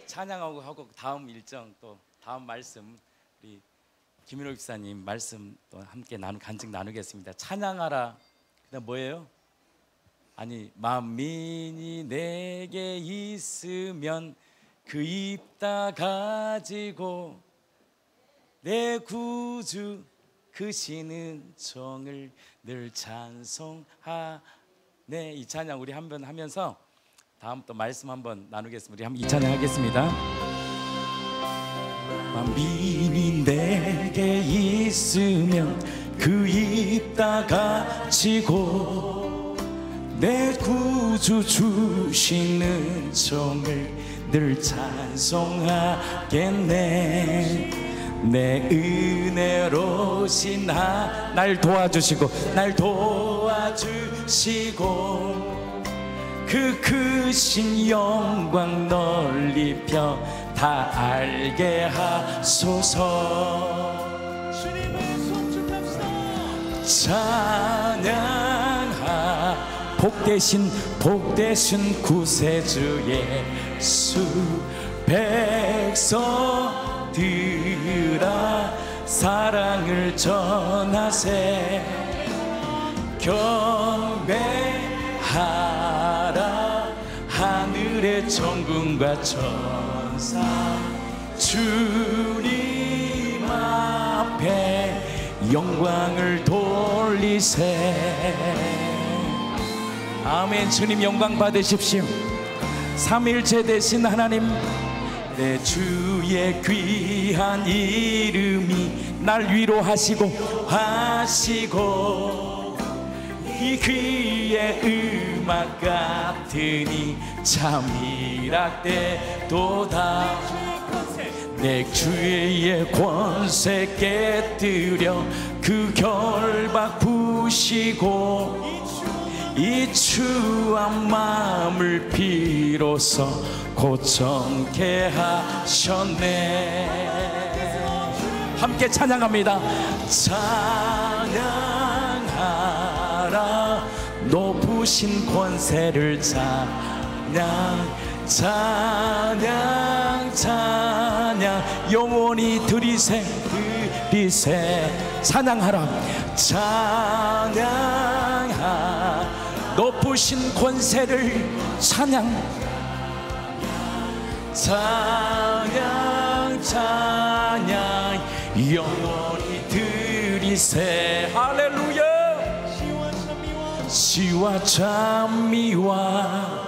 찬양하고 하고 다음 일정 또 다음 말씀 우리 김인호 집사님 말씀 또 함께 간증 나누겠습니다. 찬양하라. 그다음 뭐예요? 아니 만민이 내게 있으면 그 입 다 가지고 내 구주 그 신은 정을 늘 찬송하네. 이 찬양 우리 한번 하면서 다음 또 말씀 한번 나누겠습니다. 우리 한번 이 찬양 하겠습니다. 만민이 내게 있으면 그 입 다 가지고 내 구주 주시는 정을 늘 찬송하겠네. 내 은혜로신 날 도와주시고 그 크신 영광 널리 펴 다 알게 하소서. 주님의 찬양하 복되신 구세주 예수. 백성들아 사랑을 전하세. 경배하라 하늘의 천군과 천사. 주님 앞에 영광을 돌리세. 아멘. 주님 영광 받으십시오. 삼일체 되신 하나님, 내 주의 귀한 이름이 날 위로하시고 이 귀의 음악 같으니 참 이락되도다. 내 주의 권세 깨뜨려 그 결박 부시고 이 추한 마음을 비로소 고청케 하셨네. 함께 찬양합니다. 찬양하라 높으신 권세를 찬양 영원히 드리세. 찬양하라. 찬양하라 높으신 권세를 찬양 영원히 드리세. 할렐루야. 시와 찬미와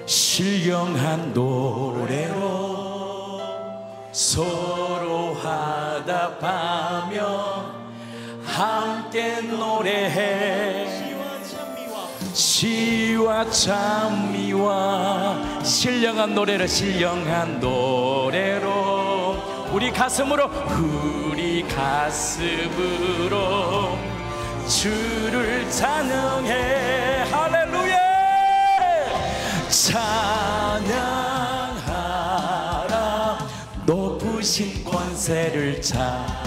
신령한 노래로 서로 화답하며 함께 노래해. 시와 찬미와 신령한 노래로 우리 가슴으로 주를 찬양해. 할렐루야. 찬양하라 높으신 권세를 찬양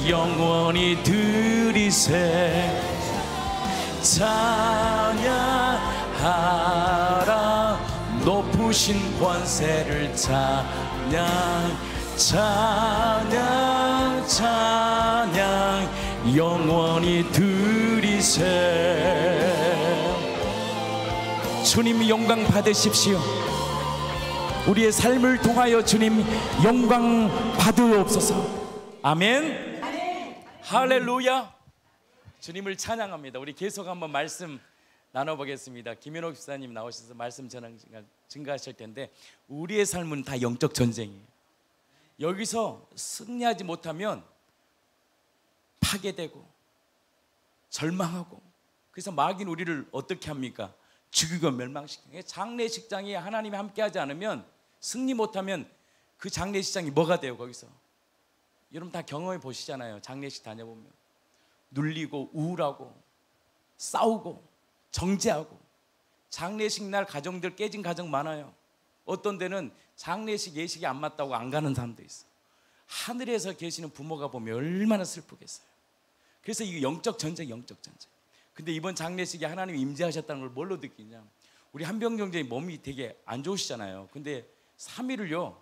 영원히 드리세. 찬양하라 높으신 권세를 찬양 영원히 드리세. 주님 영광 받으십시오. 우리의 삶을 통하여 주님 영광 받으옵소서. 아멘. 할렐루야. 주님을 찬양합니다. 우리 계속 한번 말씀 나눠보겠습니다. 김현옥 집사님 나오셔서 말씀 증가하실 텐데 우리의 삶은 다 영적 전쟁이에요. 여기서 승리하지 못하면 파괴되고 절망하고, 그래서 마귀는 우리를 어떻게 합니까? 죽이고 멸망시키는. 장례식장에 하나님이 함께하지 않으면, 승리 못하면 그 장례식장이 뭐가 돼요? 거기서 여러분 다 경험해 보시잖아요. 장례식 다녀보면 눌리고 우울하고 싸우고 정죄하고. 장례식 날 가정들 깨진 가정 많아요. 어떤 데는 장례식 예식이 안 맞다고 안 가는 사람도 있어. 하늘에서 계시는 부모가 보면 얼마나 슬프겠어요. 그래서 이게 영적 전쟁, 영적 전쟁. 근데 이번 장례식에 하나님이 임재하셨다는 걸 뭘로 느끼냐? 우리 한병정제의 몸이 되게 안 좋으시잖아요. 근데 3일을요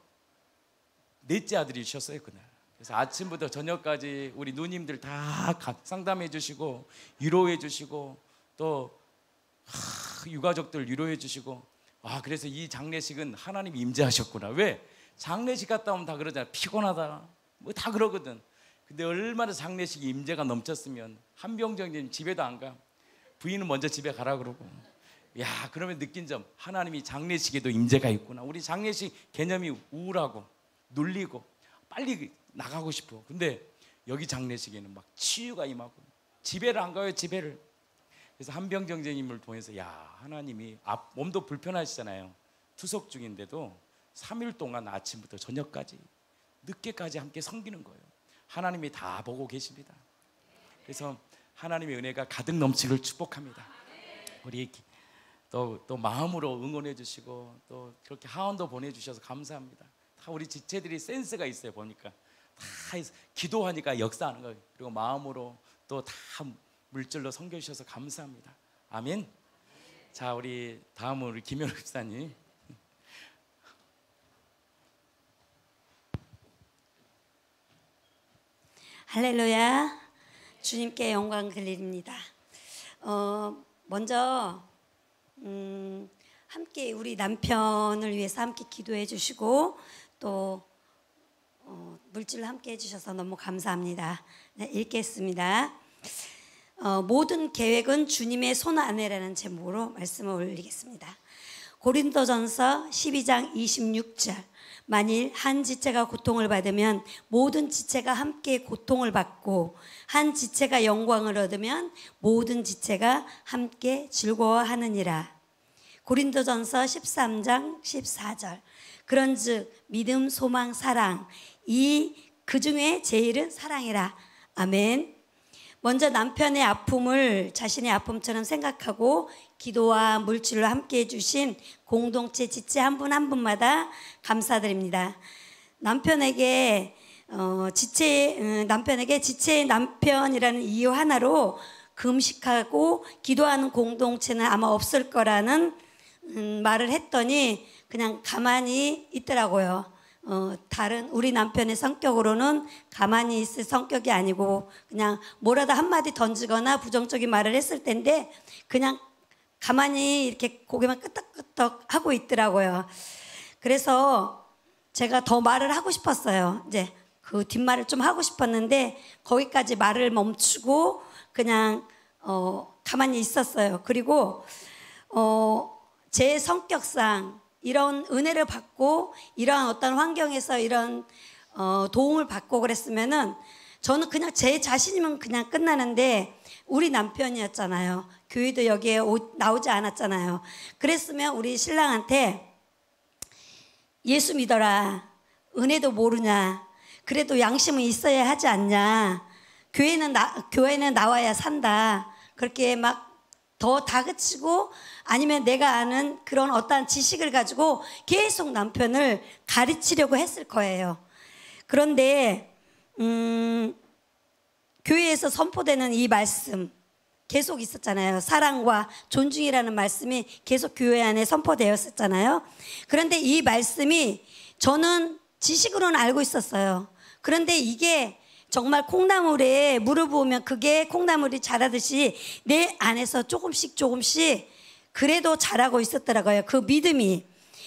넷째 아들이 주셨어요 그날. 그래서 아침부터 저녁까지 우리 누님들 다 상담해 주시고 위로해 주시고 또 유가족들 위로해 주시고. 그래서 이 장례식은 하나님이 임재하셨구나. 왜? 장례식 갔다 오면 다 그러잖아요. 피곤하다 뭐 다 그러거든. 근데 얼마나 장례식이 임재가 넘쳤으면 한병정제님 집에도 안 가. 부인은 먼저 집에 가라 그러고. 야, 그러면 느낀 점, 하나님이 장례식에도 임재가 있구나. 우리 장례식 개념이 우울하고 눌리고 빨리 나가고 싶어. 근데 여기 장례식에는 막 치유가 임하고. 집에를 안 가요, 집에를. 그래서 한병정제님을 통해서 야, 하나님이 몸도 불편하시잖아요. 투석 중인데도 3일 동안 아침부터 저녁까지 늦게까지 함께 섬기는 거예요. 하나님이 다 보고 계십니다. 그래서 하나님의 은혜가 가득 넘치길 축복합니다. 우리 또 마음으로 응원해 주시고 또 그렇게 하원도 보내주셔서 감사합니다. 다 우리 지체들이 센스가 있어요. 보니까 다 기도하니까 역사하는 거예요. 그리고 마음으로 또 다 물질로 섬겨주셔서 감사합니다. 아멘. 자, 우리 다음은 우리 김현우 집사님. 할렐루야. 주님께 영광 돌립니다. 먼저 함께 우리 남편을 위해서 함께 기도해 주시고 또 물질을 함께 해주셔서 너무 감사합니다. 네, 읽겠습니다. 모든 계획은 주님의 손 안에라는 제목으로 말씀을 올리겠습니다. 고린도전서 12장 26절. 만일 한 지체가 고통을 받으면 모든 지체가 함께 고통을 받고, 한 지체가 영광을 얻으면 모든 지체가 함께 즐거워하느니라. 고린도전서 13장 14절. 그런즉 믿음, 소망, 사랑, 그 중에 제일은 사랑이라. 아멘. 먼저 남편의 아픔을 자신의 아픔처럼 생각하고 기도와 물질로 함께 해주신 공동체 지체 한 분 한 분마다 감사드립니다. 남편에게 지체의 남편이라는 이유 하나로 금식하고 기도하는 공동체는 아마 없을 거라는 말을 했더니 그냥 가만히 있더라고요. 다른 우리 남편의 성격으로는 가만히 있을 성격이 아니고 그냥 뭐라도 한마디 던지거나 부정적인 말을 했을 텐데 그냥 가만히 이렇게 고개만 끄덕끄덕 하고 있더라고요. 그래서 제가 더 말을 하고 싶었어요. 이제 그 뒷말을 좀 하고 싶었는데 거기까지 말을 멈추고 그냥 가만히 있었어요. 그리고 제 성격상 이런 은혜를 받고 이러한 어떤 환경에서 이런 도움을 받고 그랬으면은 저는 그냥 제 자신이면 그냥 끝나는데 우리 남편이었잖아요. 교회도 여기에 나오지 않았잖아요. 그랬으면 우리 신랑한테 예수 믿어라. 은혜도 모르냐. 그래도 양심은 있어야 하지 않냐. 교회는 나와야 산다. 그렇게 막 더 다그치고 아니면 내가 아는 그런 어떠한 지식을 가지고 계속 남편을 가르치려고 했을 거예요. 그런데 교회에서 선포되는 이 말씀 계속 있었잖아요. 사랑과 존중이라는 말씀이 계속 교회 안에 선포되었었잖아요. 그런데 이 말씀이 저는 지식으로는 알고 있었어요. 그런데 이게 정말 콩나물에 물을 부으면 그게 콩나물이 자라듯이 내 안에서 조금씩 그래도 자라고 있었더라고요. 그 믿음이.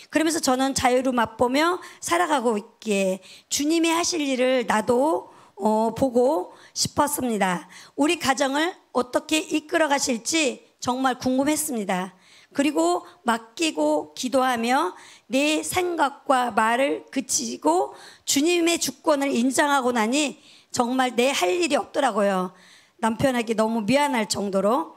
그러면서 저는 자유로 맛보며 살아가고 있기에 주님이 하실 일을 나도 보고 싶었습니다. 우리 가정을 어떻게 이끌어 가실지 정말 궁금했습니다. 그리고 맡기고 기도하며 내 생각과 말을 그치고 주님의 주권을 인정하고 나니 정말 내 할 일이 없더라고요. 남편에게 너무 미안할 정도로.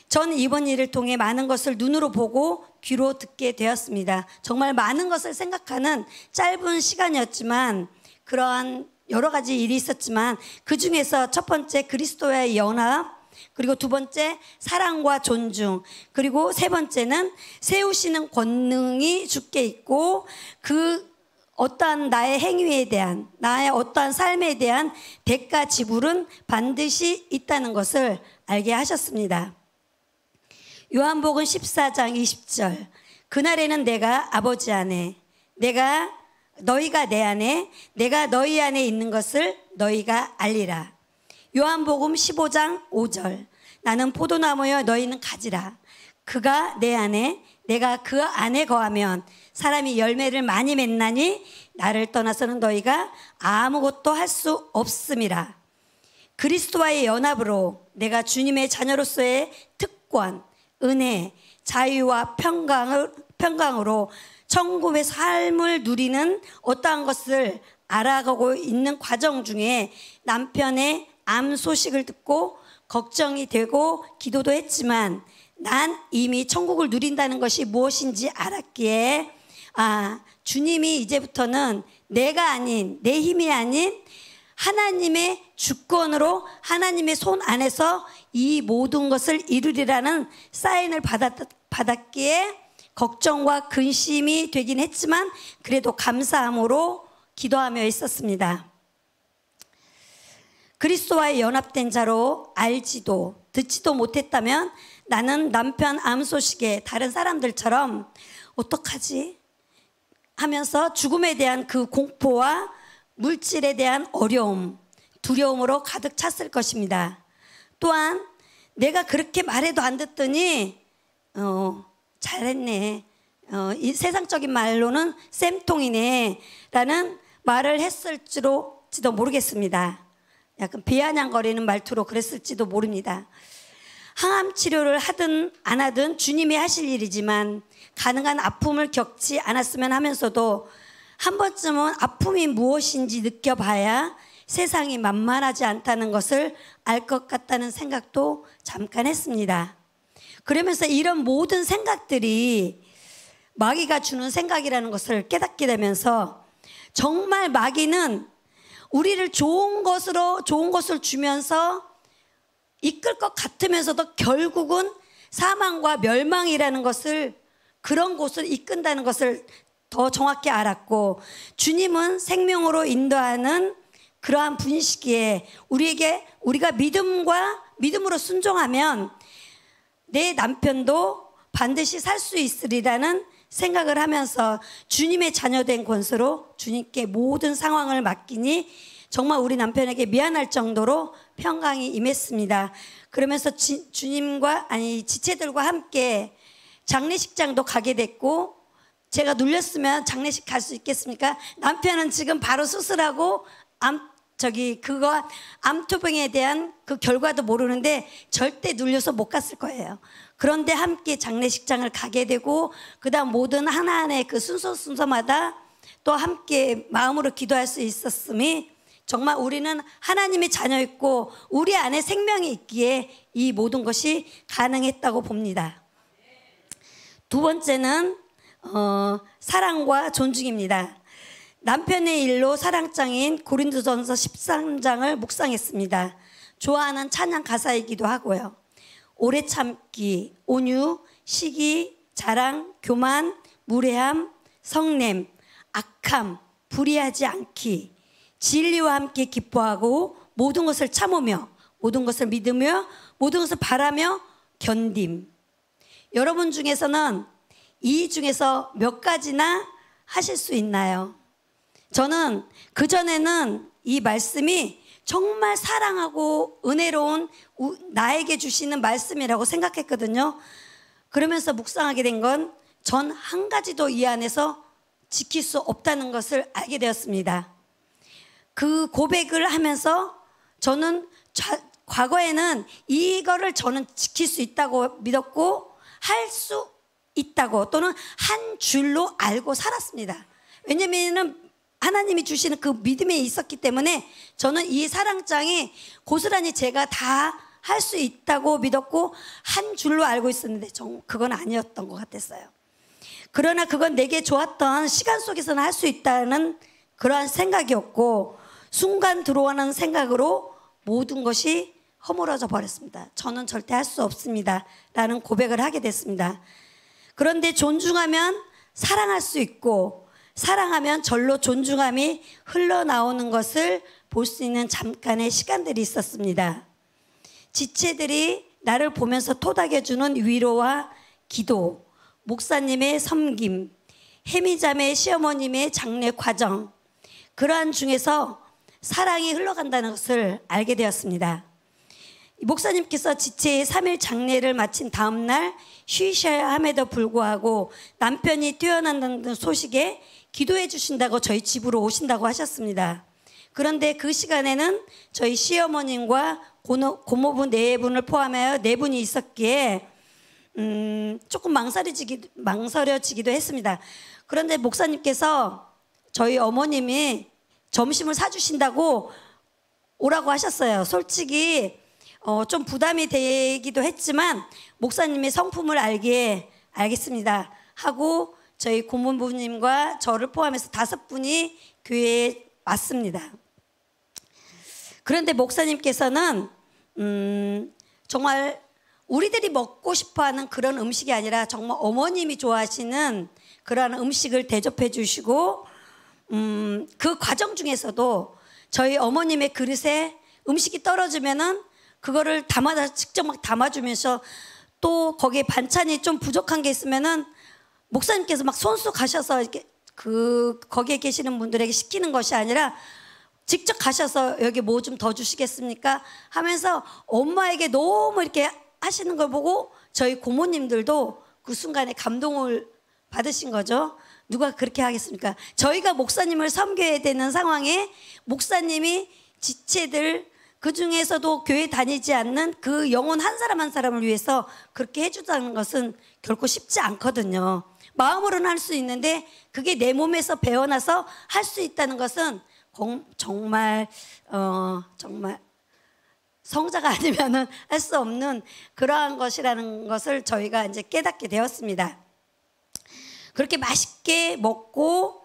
전 이번 일을 통해 많은 것을 눈으로 보고 귀로 듣게 되었습니다. 정말 많은 것을 생각하는 짧은 시간이었지만 그러한 여러 가지 일이 있었지만 그 중에서 첫 번째 그리스도와의 연합, 그리고 두 번째 사랑과 존중, 그리고 세 번째는 세우시는 권능이 주께 있고 그 어떠한 나의 행위에 대한, 나의 어떠한 삶에 대한 대가 지불은 반드시 있다는 것을 알게 하셨습니다. 요한복음 14장 20절, 그날에는 내가 아버지 안에, 너희가 내 안에, 내가 너희 안에 있는 것을 너희가 알리라. 요한복음 15장 5절, 나는 포도나무여 너희는 가지라. 그가 내 안에, 내가 그 안에 거하면 사람이 열매를 많이 맺나니 나를 떠나서는 너희가 아무것도 할 수 없음이라. 그리스도와의 연합으로 내가 주님의 자녀로서의 특권, 은혜, 자유와 평강으로 천국의 삶을 누리는 어떠한 것을 알아가고 있는 과정 중에 남편의 암 소식을 듣고 걱정이 되고 기도도 했지만 난 이미 천국을 누린다는 것이 무엇인지 알았기에 주님이 이제부터는 내가 아닌, 내 힘이 아닌 하나님의 주권으로 하나님의 손 안에서 이 모든 것을 이루리라는 사인을 받았기에 걱정과 근심이 되긴 했지만 그래도 감사함으로 기도하며 있었습니다. 그리스도와의 연합된 자로 알지도 듣지도 못했다면 나는 남편 암 소식에 다른 사람들처럼 어떡하지 하면서 죽음에 대한 그 공포와 물질에 대한 어려움, 두려움으로 가득 찼을 것입니다. 또한 내가 그렇게 말해도 안 듣더니 잘했네, 이 세상적인 말로는 쌤통이네 라는 말을 했을지도 모르겠습니다. 약간 비아냥거리는 말투로 그랬을지도 모릅니다. 항암 치료를 하든 안 하든 주님이 하실 일이지만 가능한 아픔을 겪지 않았으면 하면서도 한 번쯤은 아픔이 무엇인지 느껴봐야 세상이 만만하지 않다는 것을 알 것 같다는 생각도 잠깐 했습니다. 그러면서 이런 모든 생각들이 마귀가 주는 생각이라는 것을 깨닫게 되면서 정말 마귀는 우리를 좋은 것을 주면서 이끌 것 같으면서도 결국은 사망과 멸망이라는 것을, 그런 곳을 이끈다는 것을 더 정확히 알았고, 주님은 생명으로 인도하는 그러한 분이시기에 우리가 믿음으로 순종하면 내 남편도 반드시 살 수 있으리라는 생각을 하면서 주님의 자녀된 권세로 주님께 모든 상황을 맡기니 정말 우리 남편에게 미안할 정도로 평강이 임했습니다. 그러면서 지체들과 함께 장례식장도 가게 됐고, 제가 눌렸으면 장례식 갈 수 있겠습니까? 남편은 지금 바로 수술하고 암투병에 대한 그 결과도 모르는데 절대 눌려서 못 갔을 거예요. 그런데 함께 장례식장을 가게 되고 그다음 모든 하나하나의 그 순서마다 또 함께 마음으로 기도할 수 있었음이 정말 우리는 하나님의 자녀였고 우리 안에 생명이 있기에 이 모든 것이 가능했다고 봅니다. 두 번째는 사랑과 존중입니다. 남편의 일로 사랑장인 고린도전서 13장을 묵상했습니다. 좋아하는 찬양 가사이기도 하고요. 오래 참기, 온유, 시기, 자랑, 교만, 무례함, 성냄, 악함, 불의하지 않기, 진리와 함께 기뻐하고 모든 것을 참으며 모든 것을 믿으며 모든 것을 바라며 견딤. 여러분 중에서는 이 중에서 몇 가지나 하실 수 있나요? 저는 그전에는 이 말씀이 정말 사랑하고 은혜로운 나에게 주시는 말씀이라고 생각했거든요. 그러면서 묵상하게 된 건 전 한 가지도 이 안에서 지킬 수 없다는 것을 알게 되었습니다. 그 고백을 하면서 저는 과거에는 이거를 저는 지킬 수 있다고 믿었고 할 수 있다고 또는 한 줄로 알고 살았습니다. 왜냐면은 하나님이 주시는 그 믿음에 있었기 때문에 저는 이 사랑장이 고스란히 제가 다 할 수 있다고 믿었고 한 줄로 알고 있었는데 그건 아니었던 것 같았어요. 그러나 그건 내게 좋았던 시간 속에서는 할 수 있다는 그러한 생각이었고 순간 들어오는 생각으로 모든 것이 허물어져 버렸습니다. 저는 절대 할 수 없습니다 라는 고백을 하게 됐습니다. 그런데 존중하면 사랑할 수 있고 사랑하면 절로 존중함이 흘러나오는 것을 볼 수 있는 잠깐의 시간들이 있었습니다. 지체들이 나를 보면서 토닥여주는 위로와 기도, 목사님의 섬김, 혜미자매 시어머님의 장례 과정, 그러한 중에서 사랑이 흘러간다는 것을 알게 되었습니다. 목사님께서 지체의 3일 장례를 마친 다음 날 쉬셔야 함에도 불구하고 남편이 뛰어난다는 소식에 기도해 주신다고 저희 집으로 오신다고 하셨습니다. 그런데 그 시간에는 저희 시어머님과 고모부 4분을 포함하여 4분이 있었기에 조금 망설여지기도 했습니다. 그런데 목사님께서 저희 어머님이 점심을 사주신다고 오라고 하셨어요. 솔직히 좀 부담이 되기도 했지만 목사님의 성품을 알기에 알겠습니다 하고 저희 고모부님과 저를 포함해서 5분이 교회에 왔습니다. 그런데 목사님께서는 정말 우리들이 먹고 싶어하는 그런 음식이 아니라 정말 어머님이 좋아하시는 그런 음식을 대접해 주시고 그 과정 중에서도 저희 어머님의 그릇에 음식이 떨어지면은 그거를 직접 막 담아주면서 또 거기에 반찬이 좀 부족한 게 있으면은 목사님께서 막 손수 가셔서 이렇게 거기에 계시는 분들에게 시키는 것이 아니라 직접 가셔서 여기 뭐 좀 더 주시겠습니까? 하면서 엄마에게 너무 이렇게 하시는 걸 보고 저희 고모님들도 그 순간에 감동을 받으신 거죠. 누가 그렇게 하겠습니까? 저희가 목사님을 섬겨야 되는 상황에 목사님이 지체들 그 중에서도 교회 다니지 않는 그 영혼 한 사람 한 사람을 위해서 그렇게 해주자는 것은 결코 쉽지 않거든요. 마음으로는 할 수 있는데 그게 내 몸에서 배어나서 할 수 있다는 것은 정말 성자가 아니면은 할 수 없는 그러한 것이라는 것을 저희가 이제 깨닫게 되었습니다. 그렇게 맛있게 먹고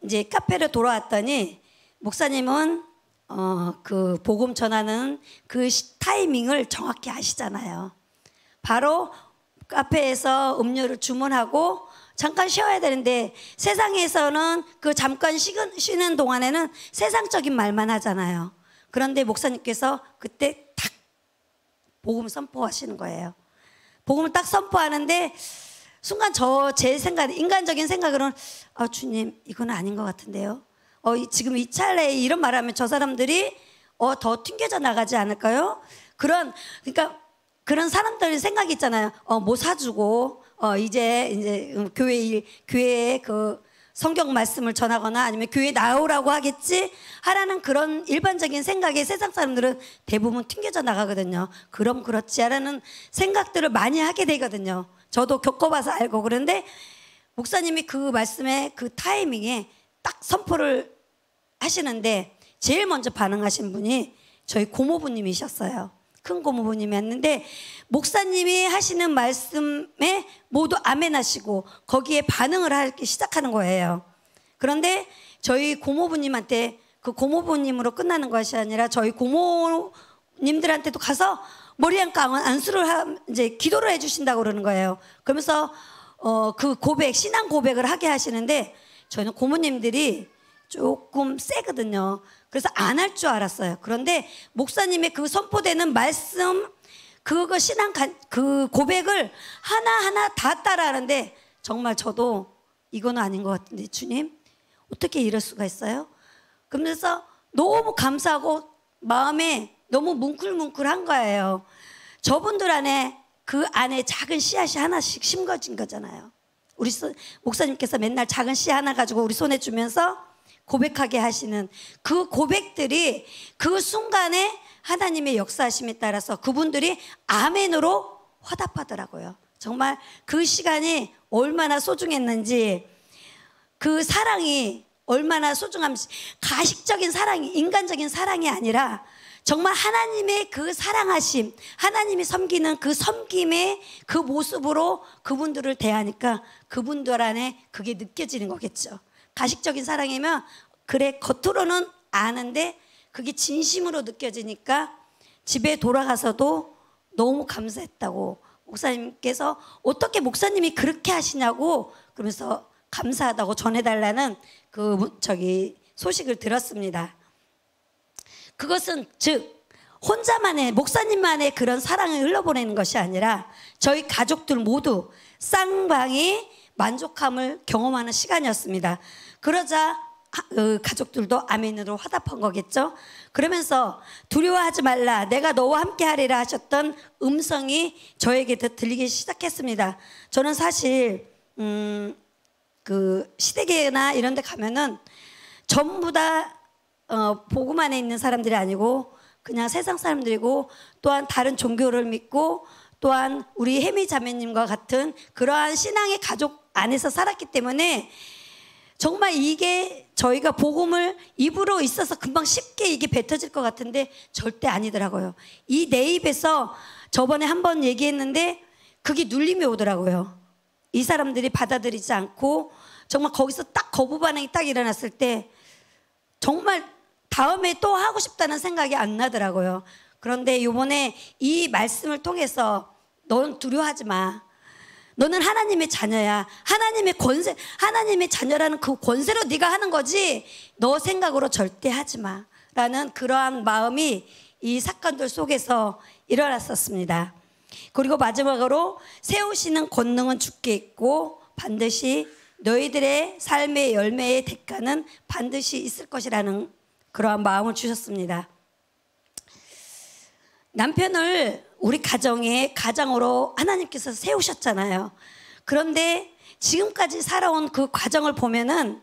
이제 카페로 돌아왔더니 목사님은 그 복음 전하는 그 타이밍을 정확히 아시잖아요. 바로 카페에서 음료를 주문하고 잠깐 쉬어야 되는데 세상에서는 그 잠깐 쉬는 동안에는 세상적인 말만 하잖아요. 그런데 목사님께서 그때 딱 복음 선포하시는 거예요. 복음을 딱 선포하는데 순간 제 생각, 인간적인 생각으로는 주님 이건 아닌 것 같은데요. 지금 이 찰나에 이런 말하면 저 사람들이 더 튕겨져 나가지 않을까요? 그러니까 그런 사람들의 생각이 있잖아요. 뭐 사주고 이제 교회에 그 성경 말씀을 전하거나 아니면 교회에 나오라고 하겠지 하라는 그런 일반적인 생각에 세상 사람들은 대부분 튕겨져 나가거든요. 그럼 그렇지 하라는 생각들을 많이 하게 되거든요. 저도 겪어봐서 알고. 그런데 목사님이 그 말씀에 그 타이밍에 딱 선포를 하시는데 제일 먼저 반응하신 분이 저희 고모부님이셨어요. 큰 고모부님이었는데 목사님이 하시는 말씀에 모두 아멘 하시고 거기에 반응을 하기 시작하는 거예요. 그런데 저희 고모부님한테 그 고모부님으로 끝나는 것이 아니라 저희 고모님들한테도 가서 머리 한 깡은 안수를 이제 기도를 해주신다고 그러는 거예요. 그러면서 그 신앙 고백을 하게 하시는데 저희는 고모님들이 조금 세거든요. 그래서 안 할 줄 알았어요. 그런데 목사님의 그 선포되는 말씀, 그거 그 고백을 하나하나 다 따라하는데 정말 저도 이거는 아닌 것 같은데 주님 어떻게 이럴 수가 있어요? 그러면서 너무 감사하고 마음에 너무 뭉클뭉클한 거예요. 저분들 안에 그 안에 작은 씨앗이 하나씩 심겨진 거잖아요. 우리 목사님께서 맨날 작은 씨 하나 가지고 우리 손에 주면서 고백하게 하시는 그 고백들이 그 순간에 하나님의 역사하심에 따라서 그분들이 아멘으로 화답하더라고요. 정말 그 시간이 얼마나 소중했는지, 그 사랑이 얼마나 소중한지, 가식적인 사랑이, 인간적인 사랑이 아니라 정말 하나님의 그 사랑하심, 하나님이 섬기는 그 섬김의 그 모습으로 그분들을 대하니까 그분들 안에 그게 느껴지는 거겠죠. 가식적인 사랑이면 그래 겉으로는 아는데 그게 진심으로 느껴지니까 집에 돌아가서도 너무 감사했다고, 목사님께서 어떻게 목사님이 그렇게 하시냐고 그러면서 감사하다고 전해달라는 소식을 들었습니다. 그것은 즉 혼자만의, 목사님만의 그런 사랑을 흘러보내는 것이 아니라 저희 가족들 모두 쌍방이 만족함을 경험하는 시간이었습니다. 그러자 가족들도 아멘으로 화답한 거겠죠. 그러면서 두려워하지 말라, 내가 너와 함께 하리라 하셨던 음성이 저에게 들리기 시작했습니다. 저는 사실 그 시대계나 이런 데 가면은 전부 다 복음 안에 있는 사람들이 아니고 그냥 세상 사람들이고, 또한 다른 종교를 믿고, 또한 우리 혜미 자매님과 같은 그러한 신앙의 가족 안에서 살았기 때문에 정말 이게 저희가 복음을 입으로 있어서 금방 쉽게 이게 뱉어질 것 같은데 절대 아니더라고요. 이 내 입에서 저번에 한번 얘기했는데 그게 눌림이 오더라고요. 이 사람들이 받아들이지 않고 정말 거기서 딱 거부 반응이 딱 일어났을 때 정말 다음에 또 하고 싶다는 생각이 안 나더라고요. 그런데 이번에 이 말씀을 통해서 넌 두려워하지 마. 너는 하나님의 자녀야. 하나님의 권세, 하나님의 자녀라는 그 권세로 네가 하는 거지 너 생각으로 절대 하지 마 라는 그러한 마음이 이 사건들 속에서 일어났었습니다. 그리고 마지막으로 세우시는 권능은 주께 있고 반드시 너희들의 삶의 열매의 대가는 반드시 있을 것이라는 그러한 마음을 주셨습니다. 남편을 우리 가정으로 하나님께서 세우셨잖아요. 그런데 지금까지 살아온 그 과정을 보면은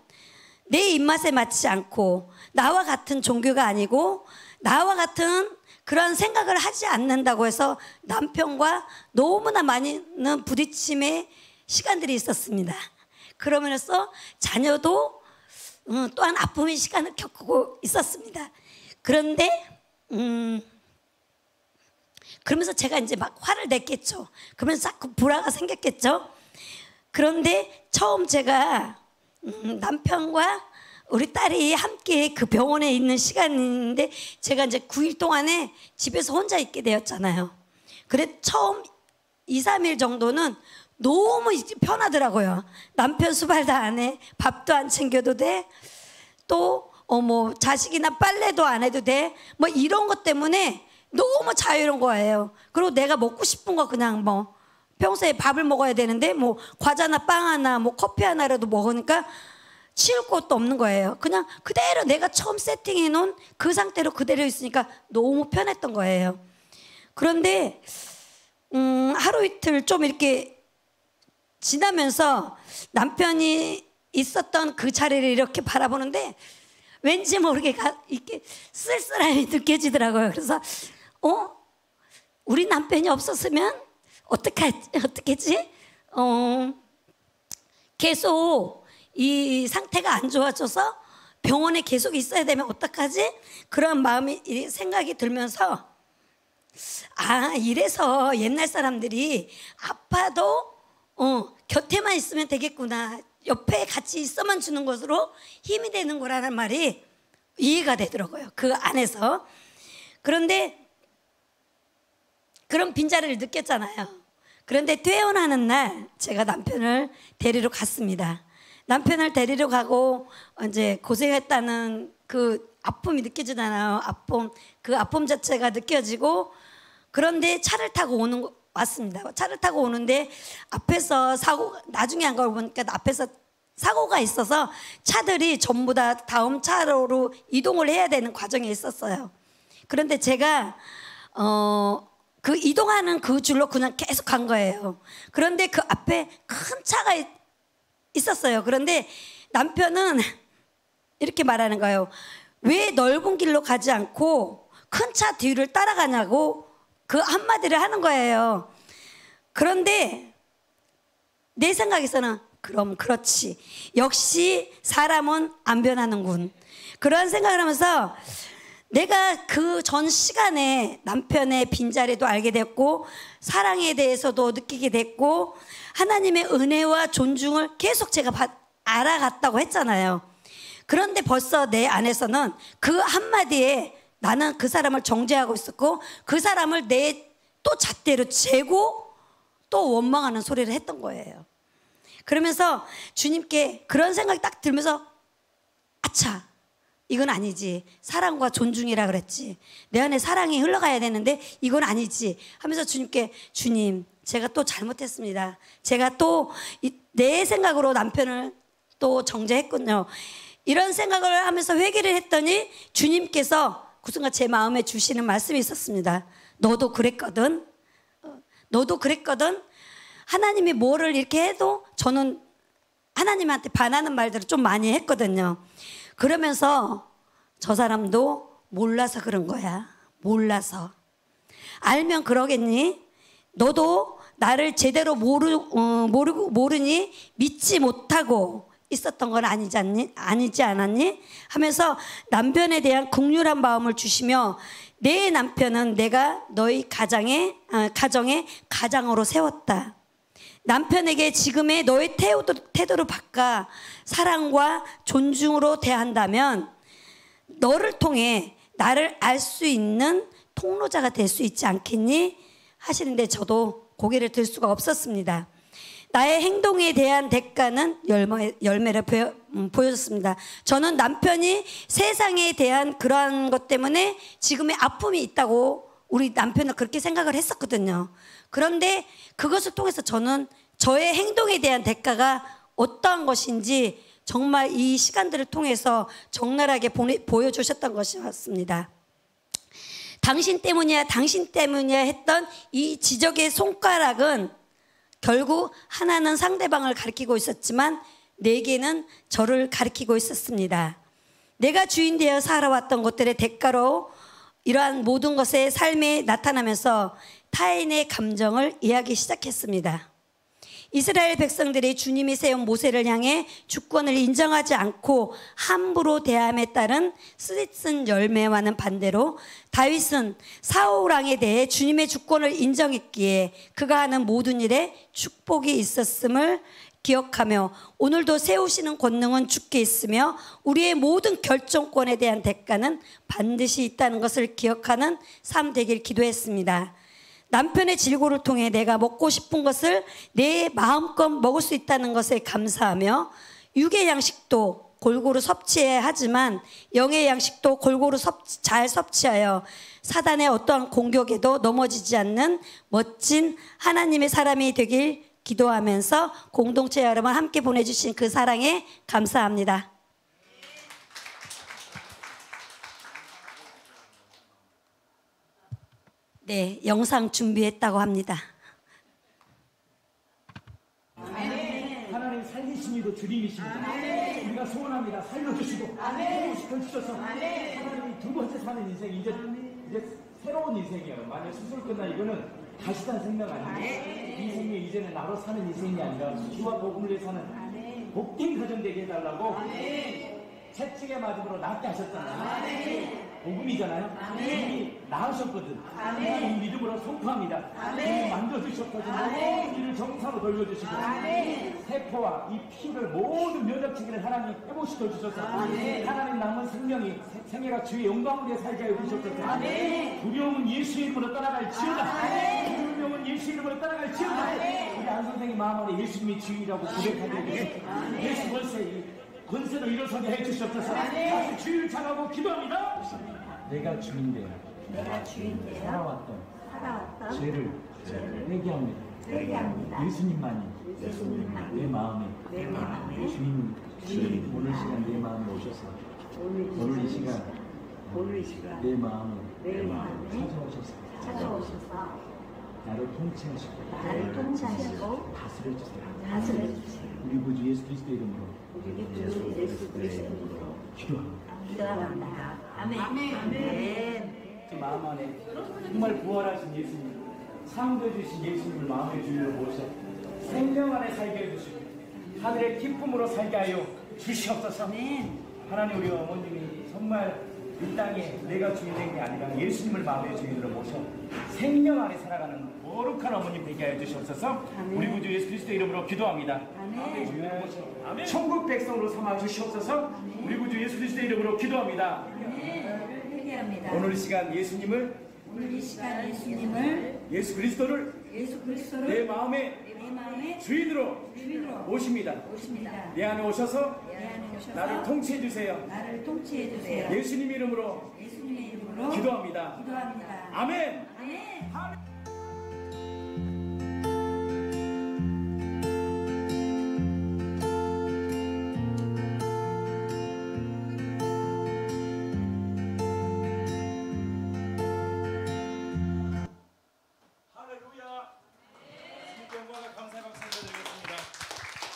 내 입맛에 맞지 않고 나와 같은 종교가 아니고 나와 같은 그런 생각을 하지 않는다고 해서 남편과 너무나 많은 부딪힘의 시간들이 있었습니다. 그러면서 자녀도 또한 아픔의 시간을 겪고 있었습니다. 그런데 그러면서 제가 이제 막 화를 냈겠죠. 그러면서 자꾸 불화가 생겼겠죠. 그런데 처음 제가 남편과 우리 딸이 함께 그 병원에 있는 시간인데 제가 이제 9일 동안에 집에서 혼자 있게 되었잖아요. 그래 처음 2, 3일 정도는 너무 편하더라고요. 남편 수발도 안 해. 밥도 안 챙겨도 돼. 또 뭐 자식이나 빨래도 안 해도 돼. 뭐 이런 것 때문에 너무 자유로운 거예요. 그리고 내가 먹고 싶은 거 그냥 뭐 평소에 밥을 먹어야 되는데 뭐 과자나 빵 하나 뭐 커피 하나라도 먹으니까 치울 것도 없는 거예요. 그냥 그대로 내가 처음 세팅해 놓은 그 상태로 그대로 있으니까 너무 편했던 거예요. 그런데 하루 이틀 좀 이렇게 지나면서 남편이 있었던 그 자리를 이렇게 바라보는데 왠지 모르게 이렇게 쓸쓸함이 느껴지더라고요. 그래서 우리 남편이 없었으면 어떻게지? 계속 이 상태가 안 좋아져서 병원에 계속 있어야 되면 어떡하지? 그런 생각이 들면서 이래서 옛날 사람들이 아파도 곁에만 있으면 되겠구나. 옆에 같이 있어만 주는 것으로 힘이 되는 거라는 말이 이해가 되더라고요. 그 안에서. 그런데 그런 빈자리를 느꼈잖아요. 그런데 퇴원하는 날 제가 남편을 데리러 갔습니다. 남편을 데리러 가고 이제 고생했다는 그 아픔이 느껴지잖아요. 그 아픔 자체가 느껴지고, 그런데 차를 타고 왔습니다. 차를 타고 오는데 앞에서 나중에 안 가고 보니까 앞에서 사고가 있어서 차들이 전부 다 다음 차로로 이동을 해야 되는 과정에 있었어요. 그런데 제가 그 이동하는 그 줄로 그냥 계속 간 거예요. 그런데 그 앞에 큰 차가 있었어요. 그런데 남편은 이렇게 말하는 거예요. 왜 넓은 길로 가지 않고 큰 차 뒤를 따라가냐고 그 한마디를 하는 거예요. 그런데 내 생각에서는 그럼 그렇지. 역시 사람은 안 변하는군. 그런 생각을 하면서 내가 그 전 시간에 남편의 빈자리도 알게 됐고 사랑에 대해서도 느끼게 됐고 하나님의 은혜와 존중을 계속 제가 알아갔다고 했잖아요. 그런데 벌써 내 안에서는 그 한마디에 나는 그 사람을 정죄하고 있었고 그 사람을 내 또 잣대로 재고 또 원망하는 소리를 했던 거예요. 그러면서 주님께 그런 생각이 딱 들면서 아차, 이건 아니지. 사랑과 존중이라 그랬지. 내 안에 사랑이 흘러가야 되는데 이건 아니지 하면서 주님께 주님, 제가 또 잘못했습니다. 제가 또 내 생각으로 남편을 또 정죄했군요. 이런 생각을 하면서 회개를 했더니 주님께서 그 순간 제 마음에 주시는 말씀이 있었습니다. 너도 그랬거든. 너도 그랬거든. 하나님이 뭐를 이렇게 해도 저는 하나님한테 반하는 말들을 좀 많이 했거든요. 그러면서 저 사람도 몰라서 그런 거야. 몰라서. 알면 그러겠니? 너도 나를 제대로 모르니 믿지 못하고 있었던 건 아니지 않았니? 하면서 남편에 대한 긍휼한 마음을 주시며 내 남편은 내가 너희 가정의 가장으로 세웠다. 남편에게 지금의 너의 태도를 바꿔 사랑과 존중으로 대한다면 너를 통해 나를 알 수 있는 통로자가 될 수 있지 않겠니? 하시는데 저도 고개를 들 수가 없었습니다. 나의 행동에 대한 대가는 열매를 보여줬습니다. 저는 남편이 세상에 대한 그러한 것 때문에 지금의 아픔이 있다고 우리 남편은 그렇게 생각을 했었거든요. 그런데 그것을 통해서 저는 저의 행동에 대한 대가가 어떠한 것인지 정말 이 시간들을 통해서 적나라하게 보여주셨던 것이었습니다. 당신 때문이야 했던 이 지적의 손가락은 결국 하나는 상대방을 가리키고 있었지만 내게는 저를 가리키고 있었습니다. 내가 주인 되어 살아왔던 것들의 대가로 이러한 모든 것의 삶에 나타나면서 타인의 감정을 이해하기 시작했습니다. 이스라엘 백성들이 주님이 세운 모세를 향해 주권을 인정하지 않고 함부로 대함에 따른 쓰디쓴 열매와는 반대로 다윗은 사울 왕에 대해 주님의 주권을 인정했기에 그가 하는 모든 일에 축복이 있었음을 기억하며 오늘도 세우시는 권능은 주께 있으며 우리의 모든 결정권에 대한 대가는 반드시 있다는 것을 기억하는 삶 되길 기도했습니다. 남편의 질고를 통해 내가 먹고 싶은 것을 내 마음껏 먹을 수 있다는 것에 감사하며 육의 양식도 골고루 섭취해야 하지만 영의 양식도 골고루 잘 섭취하여 사단의 어떠한 공격에도 넘어지지 않는 멋진 하나님의 사람이 되길 기도하면서 공동체 여러분 함께 보내주신 그 사랑에 감사합니다. 네, 영상 준비했다고 합니다. 하나님 살리심이도 주님이십니다. 우리가 소원합니다. 살려주시고 살려주셔서 하나님이 두 번째 사는 인생 이제 새로운 인생이에요. 만약 수술 끝나 이거는 다시 산 생명 아니에요. 이 생명이 이제는 나로 사는 인생이 아니라 주와 복음을 위해 사는 복된 가정 되게 해달라고 채찍에 맞음으로 낫게 하셨잖아요. 복음이잖아요. 이미 나으셨거든. 이 믿음으로 선포합니다. 이미 만져주셨거든요. 모든 일을 정상으로 돌려주시고 세포와 이 피를 모든 면역체계를 하나님 회복시켜 주셔서 하나님 남은 생애가 주의 영광을 위해 살게 하여 주셨거든요. 두려움은 예수 이름으로 떠나갈지어다. 두려움은 예수 이름으로 떠나갈지어다. 우리 안 선생님 마음 안에 예수님이 주인이라고 고백하게 되게 예수 권세 권세로 일어서게 해주셨어서 다시 주의를 찬하고 기도합니다. 내가 주인 되어 살아왔던 죄를 회개합니다. 예수님만이 내 마음에 주인 오늘 시간 내 마음에 오셔서 오늘 이 시간 내 마음에 찾아오셔서 나를 통치하시고 다스려주세요. 우리 구주 예수 그리스도 이름으로 기도합니다. 아멘. 마음 안에 정말 부활하신 예수님, 상도해 주신 예수님을 마음의 주인으로 모셔 생명 안에 살게 해주세요. 하늘의 기쁨으로 살게 하여 주시옵소서. 하나님, 우리 어머님이 정말 이 땅에 내가 주인된 게 아니라 예수님을 마음의 주인으로 모셔 생명 안에 살아가는 거룩한 어머님 되게 하여 주시옵소서. 우리 구주 예수 그리스도의 이름으로 기도합니다. 아멘. 천국 백성으로 삼아 주시옵소서. 우리 구주 예수 그리스도의 이름으로 기도합니다. 오늘 이 시간 예수님을 예수 그리스도를 내 마음의 주인으로 모십니다. 내 안에 오셔서 나를 통치해 주세요. 예수님 이름으로 기도합니다. 아멘.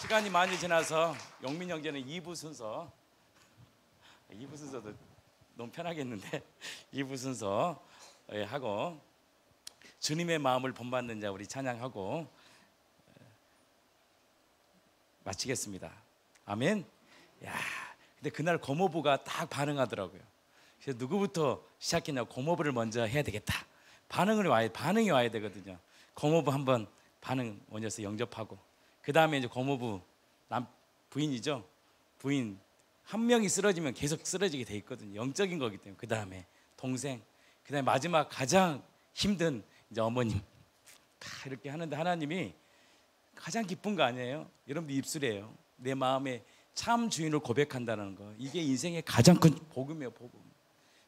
시간이 많이 지나서 영민 형제는 2부 순서도 너무 편하겠는데 2부 순서 하고 주님의 마음을 본받는 자 우리 찬양하고 마치겠습니다. 아멘. 야, 근데 그날 고모부가 딱 반응하더라고요. 그래서 누구부터 시작했냐? 고모부를 먼저 해야 되겠다. 반응이 와야 되거든요. 고모부 한번 반응 원해서 영접하고 그 다음에 이제 고모부 부인이죠. 부인 한 명이 쓰러지면 계속 쓰러지게 돼 있거든요. 영적인 거기 때문에 그 다음에 동생, 그 다음에 마지막 가장 힘든 이제 어머님 다 이렇게 하는데 하나님이 가장 기쁜 거 아니에요? 여러분들 입술이에요. 내 마음에 참 주인을 고백한다는 거, 이게 인생의 가장 큰 복음이에요. 복음.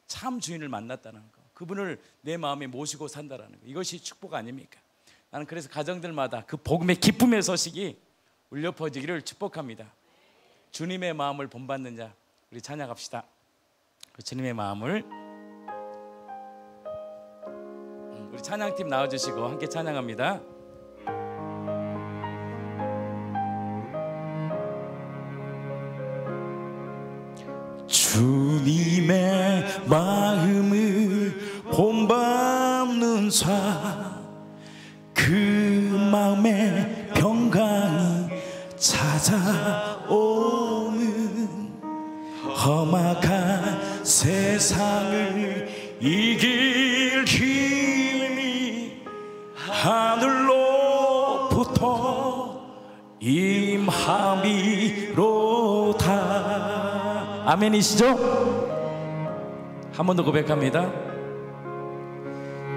참 주인을 만났다는 거, 그분을 내 마음에 모시고 산다는 거, 이것이 축복 아닙니까? 나는 그래서 가정들마다 그 복음의 기쁨의 소식이 울려 퍼지기를 축복합니다. 주님의 마음을 본받는 자 우리 찬양합시다. 그 주님의 마음을 우리 찬양팀 나와주시고 함께 찬양합니다. 주님의 마음을 본받는 자 그 마음의 평강이 찾아오는 험악한 세상을 이길 힘이 하늘로부터 임함이로다. 아멘이시죠? 한 번 더 고백합니다.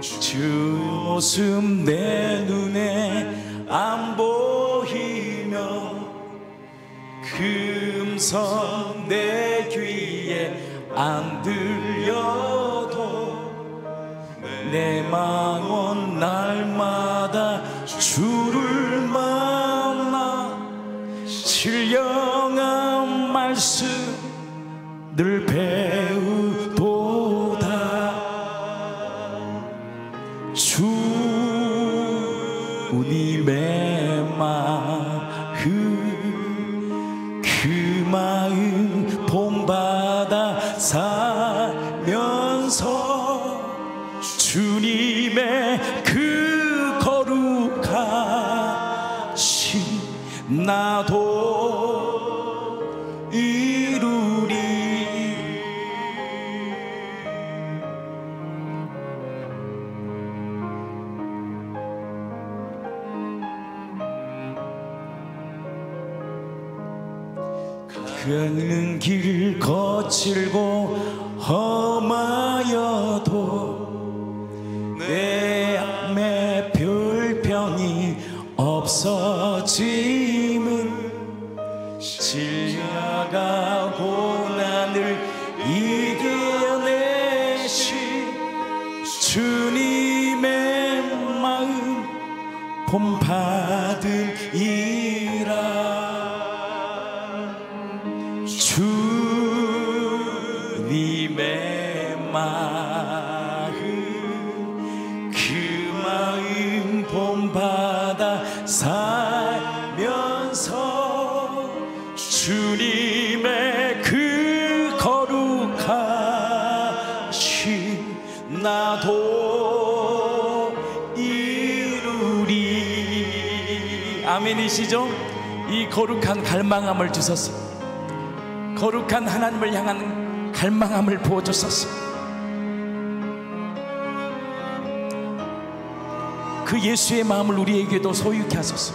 주 모습 내 눈에 안 보이며 그 음성 내 귀에 안 들려도 내 마음 날마다 주를 만나 신령한 말씀 늘 배우도다. 주님의 마음 그 마음 본받아 살면서 주님의 그 거룩하신 나도 이루리. 가는 길 거칠고 험하여도 내 안에 별평이 없어짐은 지나가 고난을 이겨내신 주님의 마음 본받음이라. 주님의 마음 그 마음 본받아 살면서 주님의 그 거룩하신 나도 이루리. 아멘이시죠? 이 거룩한 갈망함을 주소서. 거룩한 하나님을 향한 갈망함을 부어주소서. 그 예수의 마음을 우리에게도 소유케 하소서.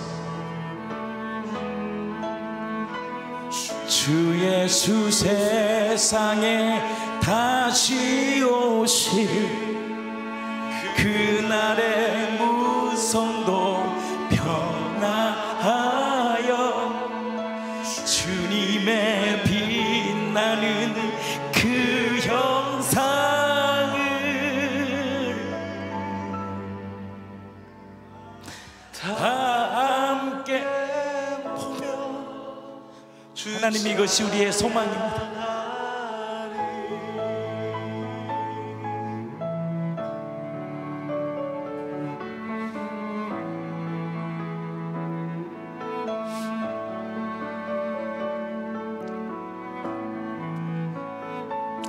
주 예수 세상에 다시 오실 그날의 무성도 변화하여 주님의 빛나는 그 형상을 다 함께 보며 하나님, 이것이 우리의 소망입니다.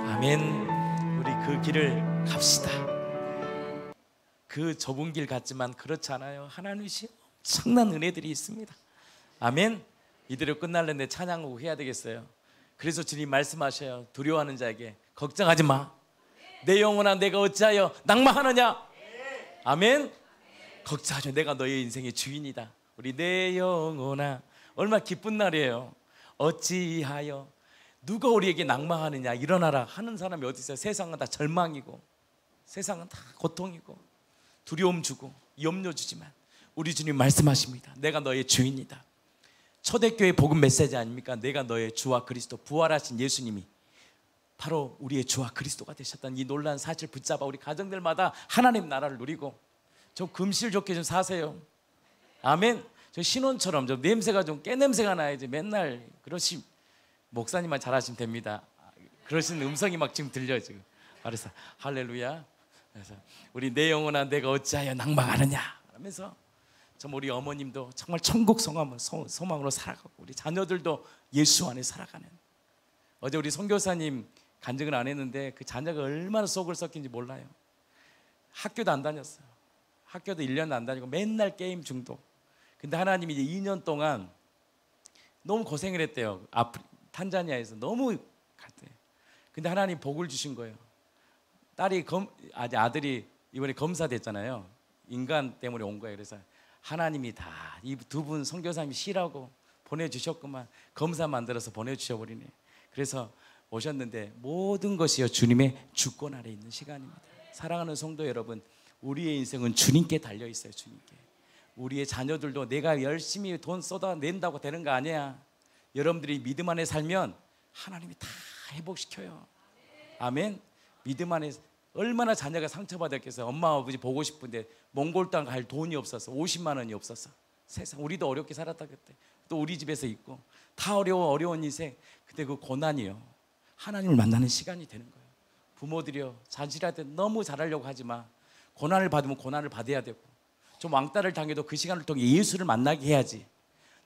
아멘. 우리 그 길을 갑시다. 그 좁은 길 같지만 그렇지 않아요. 하나님이 엄청난 은혜들이 있습니다. 아멘. 이대로 끝날는데 찬양하고 해야 되겠어요. 그래서 주님 말씀하셔요. 두려워하는 자에게 걱정하지 마. 내 영혼아, 내가 어찌하여 낭망하느냐. 아멘. 걱정하지 마. 내가 너의 인생의 주인이다. 우리 내 영혼아, 얼마나 기쁜 날이에요. 어찌하여, 누가 우리에게 낭망하느냐. 일어나라 하는 사람이 어디 있어요? 세상은 다 절망이고, 세상은 다 고통이고, 두려움 주고 염려 주지만 우리 주님 말씀하십니다. 내가 너의 주인이다. 초대교회 복음 메시지 아닙니까? 내가 너의 주와 그리스도, 부활하신 예수님이 바로 우리의 주와 그리스도가 되셨다는 이 놀라운 사실 붙잡아 우리 가정들마다 하나님 나라를 누리고 좀 금실 좋게 좀 사세요. 아멘. 저 신혼처럼 좀 냄새가 좀 깨냄새가 나야지 맨날 그러시, 목사님만 잘하시면 됩니다. 그러신 음성이 막 지금 들려요 지금. 그래서 할렐루야. 그래서 우리 내 영혼아, 내가 어찌하여 낭망하느냐 하면서 좀 우리 어머님도 정말 천국 소망으로 살아가고 우리 자녀들도 예수 안에 살아가는. 어제 우리 선교사님 간증을 안 했는데 그 자녀가 얼마나 속을 썩긴지 몰라요. 학교도 안 다녔어요. 학교도 1년도 안 다니고 맨날 게임 중독. 근데 하나님이 이제 2년 동안 너무 고생을 했대요. 탄자니아에서 너무 갔대요. 근데 하나님 복을 주신 거예요. 아들이 이번에 검사 됐잖아요. 인간 때문에 온 거예요. 그래서 하나님이 다 이 두 분 선교사님이 쉬라고 보내주셨구만. 검사 만들어서 보내주셔버리네. 그래서 오셨는데 모든 것이요 주님의 주권 아래 있는 시간입니다. 사랑하는 성도 여러분, 우리의 인생은 주님께 달려있어요. 주님께. 우리의 자녀들도 내가 열심히 돈 쏟아낸다고 되는 거 아니야. 여러분들이 믿음 안에 살면 하나님이 다 회복시켜요. 아멘. 믿음 안에 얼마나 자녀가 상처받았겠어요. 엄마 아버지 보고 싶은데 몽골 땅 갈 돈이 없어서 50만 원이 없어서. 세상 우리도 어렵게 살았다 그때. 또 우리 집에서 있고 다 어려운 인생. 근데 그 고난이요 하나님을 만나는 시간이 되는 거예요. 부모들이요 자식한테 너무 잘하려고 하지 마. 고난을 받으면 고난을 받아야 되고, 좀 왕따를 당해도 그 시간을 통해 예수를 만나게 해야지.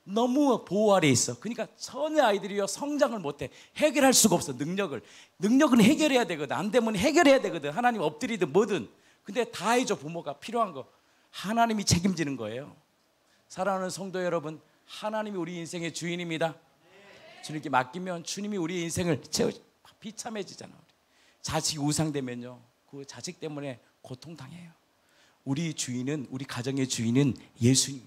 너무 보호 아래 있어. 그러니까 전혀 아이들이요 성장을 못해. 해결할 수가 없어. 능력은 해결해야 되거든. 안 되면 해결해야 되거든. 하나님 엎드리든 뭐든. 근데 다 해줘. 부모가 필요한 거 하나님이 책임지는 거예요. 사랑하는 성도 여러분, 하나님이 우리 인생의 주인입니다. 주님께 맡기면 주님이 우리 인생을 비참해지잖아. 자식이 우상되면요 그 자식 때문에 고통당해요. 우리 주인은, 우리 가정의 주인은 예수님.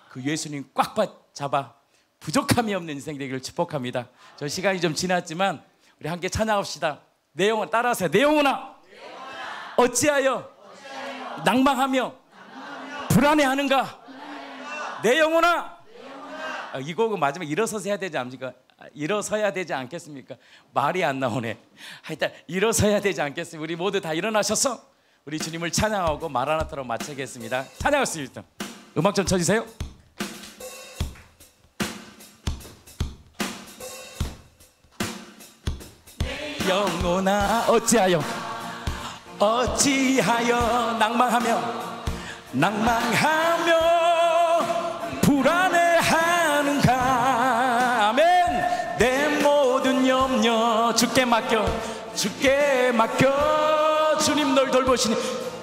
그 예수님 꽉 잡아 부족함이 없는 인생 되기를 축복합니다. 저 시간이 좀 지났지만 우리 함께 찬양합시다. 내 영혼 따라하세요. 내 영혼아, 어찌하여 낭망하며 불안해하는가. 내 영혼아. 이 곡은 마지막에 일어서서 해야 되지 않습니까? 일어서야 되지 않겠습니까? 말이 안 나오네. 하여튼 일어서야 되지 않겠습니까? 우리 모두 다 일어나셔서 우리 주님을 찬양하고 마라나타로 마치겠습니다. 찬양하겠습니다. 음악 좀 쳐주세요. 영혼아, 어찌하여 낭망하며 불안해하는가. 아멘. 내 모든 염려 주께 맡겨 주님 널 돌보시네.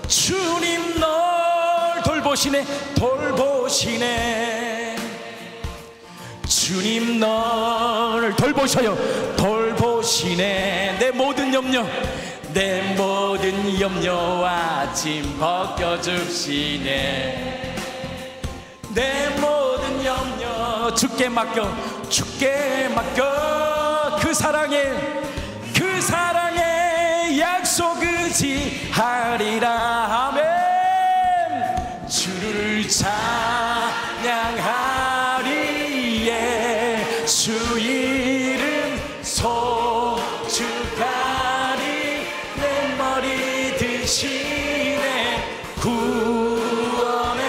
주님 널 돌보시네. 주님 널 돌보셔요. 돌보시네. 내 모든 염려, 내 모든 염려와 짐 벗겨주시네. 내 모든 염려 주께 맡겨, 주께 맡겨. 그 사랑에 약속 의지하리라. 아멘. 주를 찬양하리에 주 이름 소축하리. 내 머리 드시네 구원의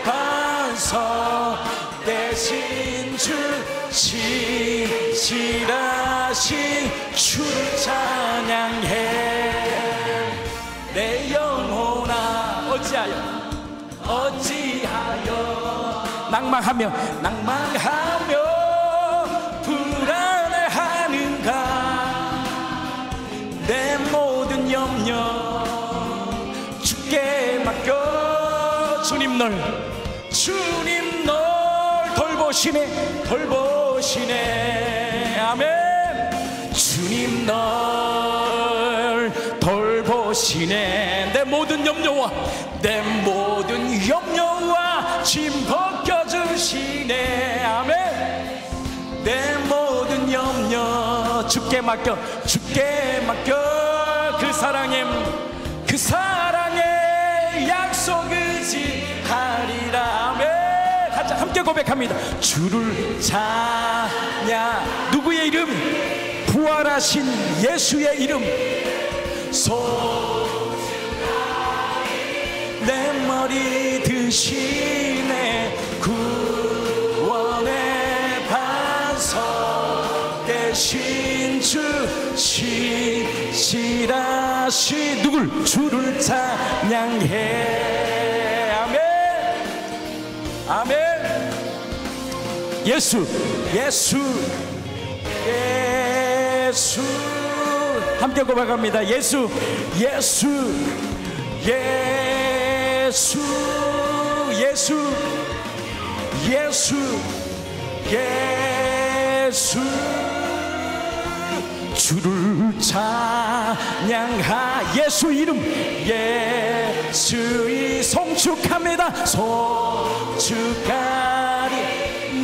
반석 대신 주 신실하신 주를 찬양해. 내 영혼아 어찌하여 낭망하며 불안해하는가. 내 모든 염려 주께 맡겨. 주님 널 돌보시네. 아멘. 주님 널 돌보시네. 내 모든 염려와 짐 벗겨주시네. 아멘. 내 모든 염려 주께 맡겨. 그 사랑에 약속 의지하리라. 아멘. 가자, 함께 고백합니다. 주를 찬양. 누구의 이름? 부활하신 예수의 이름. 내 머리 드시네 구원의 반석 대신 주 신실하신 누굴? 주를 찬양해. 아멘. 아멘. 예수 함께 고백합니다. 예수 주를 찬양하. 예수 이름 예수의 송축합니다. 송축하리.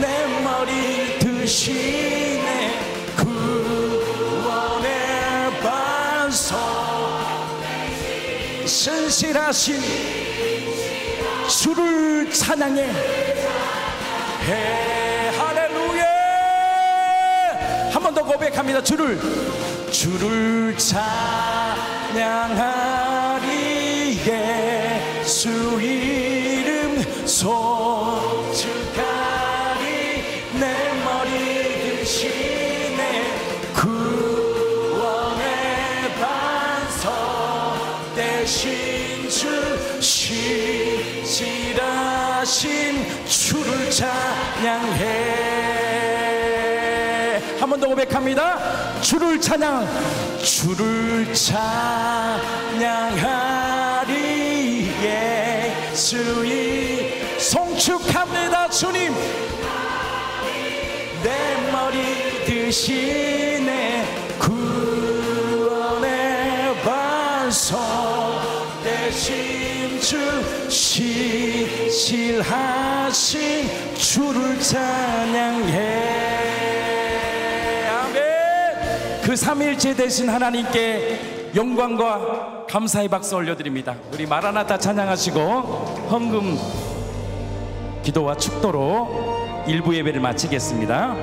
내 머리 드시네 구원의 반석 신실하신 주를 찬양해. 할렐루야. 한 번 더 고백합니다. 주를 찬양하리. 예수 이름 송축하리. 내 머리 드시네 구원의 반석 대신 주 신실하신 주를 찬양해. 한 번 더 고백합니다. 주를 찬양하리. 예수의 송축합니다. 주님 내 머리 드시네 구원의 반석 대신 주 신실하신 주를 찬양해. 그 삼위일체 되신 하나님께 영광과 감사의 박수 올려드립니다. 우리 마라나타 찬양하시고 헌금 기도와 축도로 일부 예배를 마치겠습니다.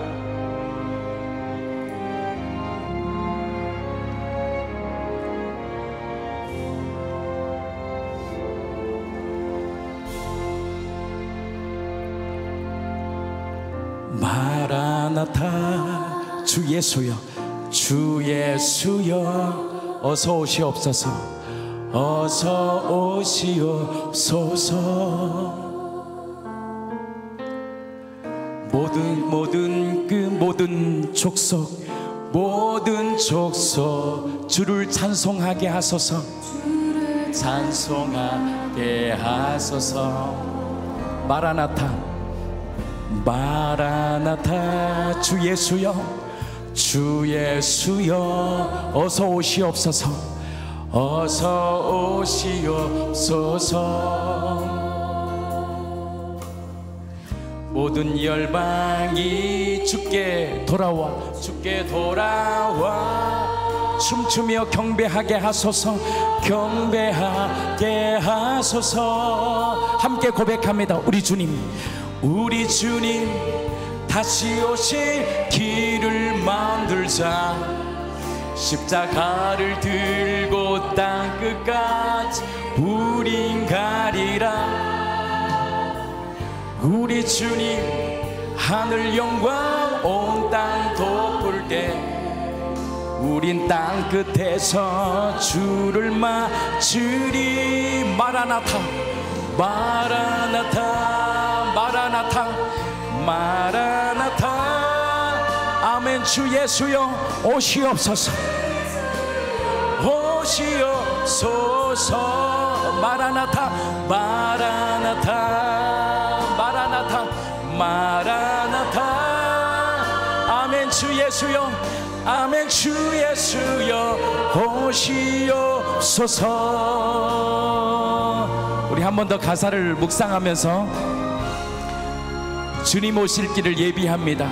마라나타 주 예수여 주 예수여 어서 오시옵소서 어서 오시옵소서. 모든 족속 주를 찬송하게 하소서. 찬송하게 하소서. 마라나타 마라나타 주 예수여 주 예수여 어서 오시옵소서 어서 오시옵소서. 모든 열방이 주께 돌아와 주께 돌아와 춤추며 경배하게 하소서 경배하게 하소서. 함께 고백합니다. 우리 주님 다시 오실 길을 만들자. 십자가를 들고 땅끝까지 우린 가리라. 우리 주님 하늘 영광 온 땅 덮을 때 우린 땅끝에서 주를 맞으리. 마라나타 마라나타 마라나타 마라나타. 아멘. 주 예수여 오시옵소서 오시옵소서. 마라나타 마라나타 마라나타 마라나타. 아멘. 주 예수여 아멘. 주 예수여 오시옵소서. 우리 한 번 더 가사를 묵상하면서 주님 오실 길을 예비합니다.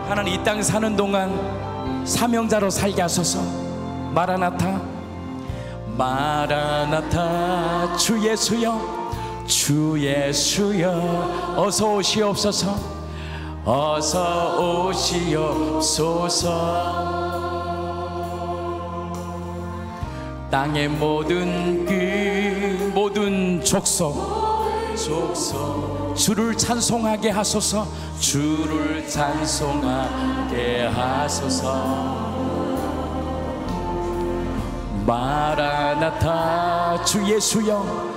하나님 이 땅 사는 동안 사명자로 살게 하소서. 마라나타 마라나타 주 예수여 주 예수여 어서 오시옵소서 어서 오시옵소서. 땅의 모든 족속 주를 찬송하게 하소서 주를 찬송하게 하소서. 마라나타 주 예수여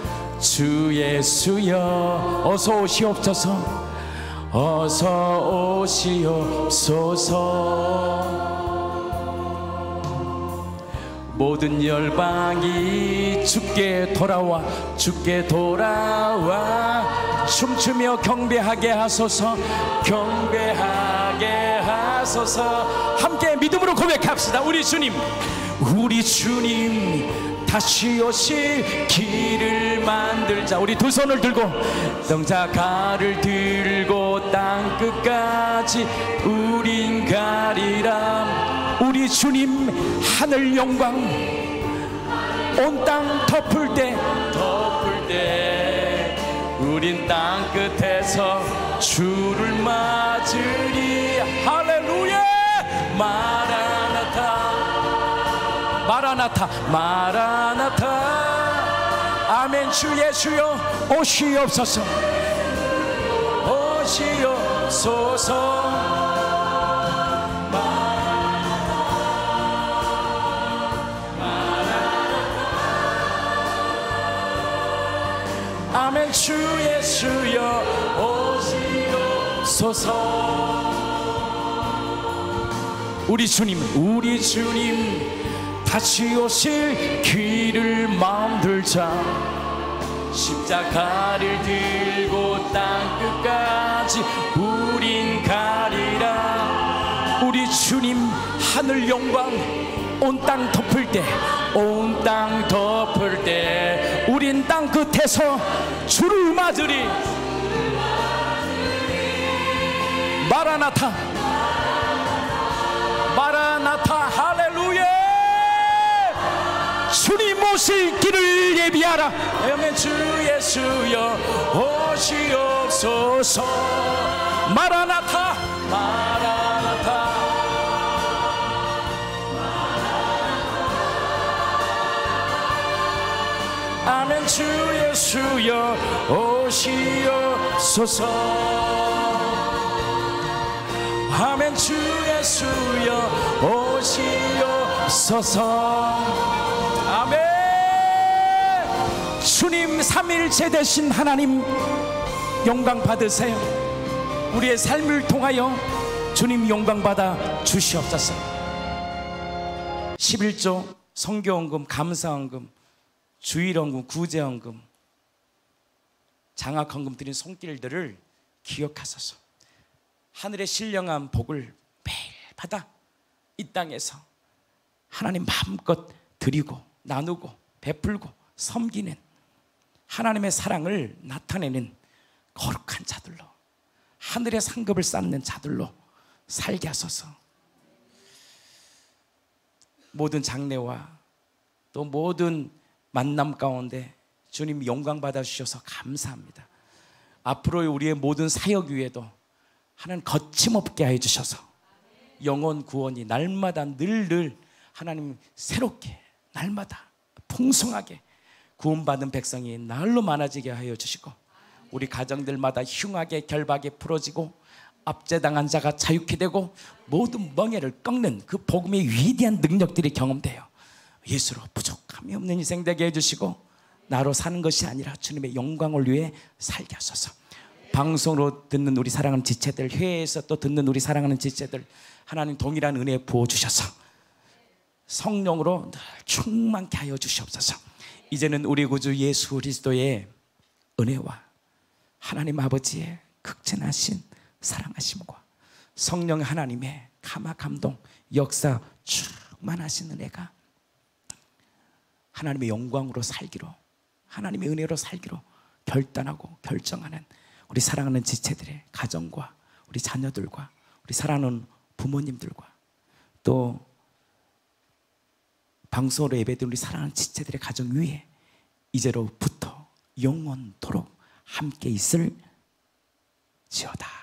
주 예수여 어서 오시옵소서 어서 오시옵소서. 모든 열방이 주께 돌아와 주께 돌아와 춤추며 경배하게 하소서 경배하게 하소서. 함께 믿음으로 고백합시다. 우리 주님 다시 오실 길을 만들자. 우리 두 손을 들고 십자가를 들고 땅끝까지 우린 가리라. 우리 주님 하늘 영광 온 땅 덮을 때 우린 땅끝에서 주를 맞으리. 할렐루야. 마라나타 마라나타 마라나타. 아멘. 주 예수여 오시옵소서 오시옵소서. 아멘. 주 예수여 오시옵소서. 우리 주님 다시 오실 길을 만들자. 십자가를 들고 땅끝까지 우린 가리라. 우리 주님 하늘 영광 온 땅 덮을 때 우린 땅끝에서 주를 맞으리. 마라나타 마라나타. 할렐루야. 주님 오실 길을 예비하라. 아멘. 주 예수여 오시옵소서. 마라나타 마라나타. 아멘. 주 예수여 오시옵소서. 아멘. 주 예수여 오시옵소서. 아멘. 주님 삼위일체 되신 하나님 영광 받으세요. 우리의 삶을 통하여 주님 영광 받아 주시옵소서. 11조 성교헌금, 감사헌금, 주일헌금, 구제헌금, 장학헌금 드린 손길들을 기억하소서. 하늘의 신령한 복을 매일 받아 이 땅에서 하나님 마음껏 드리고 나누고 베풀고 섬기는 하나님의 사랑을 나타내는 거룩한 자들로, 하늘의 상급을 쌓는 자들로 살게 하소서. 모든 장래와 또 모든 만남 가운데 주님 영광 받아 주셔서 감사합니다. 앞으로 우리의 모든 사역 위에도 하나님 거침없게 해 주셔서 영혼 구원이 날마다 늘 하나님 새롭게 날마다 풍성하게 구원받은 백성이 날로 많아지게 하여 주시고, 우리 가정들마다 흉하게 결박이 풀어지고 압제당한 자가 자유케 되고 모든 멍에를 꺾는 그 복음의 위대한 능력들이 경험돼요. 예수로 부족함이 없는 인생 되게 해주시고, 나로 사는 것이 아니라 주님의 영광을 위해 살게 하소서. 방송으로 듣는 우리 사랑하는 지체들, 회의에서 또 듣는 우리 사랑하는 지체들, 하나님 동일한 은혜 부어주셔서 성령으로 늘 충만케 하여 주시옵소서. 이제는 우리 구주 예수 그리스도의 은혜와 하나님 아버지의 극진하신 사랑하심과 성령 하나님의 감화 감동 역사 충만하신 은혜가 하나님의 영광으로 살기로, 하나님의 은혜로 살기로 결단하고 결정하는 우리 사랑하는 지체들의 가정과 우리 자녀들과 우리 사랑하는 부모님들과 또 방송으로 예배드린 우리 사랑하는 지체들의 가정 위에 이제로부터 영원토록 함께 있을 지어다.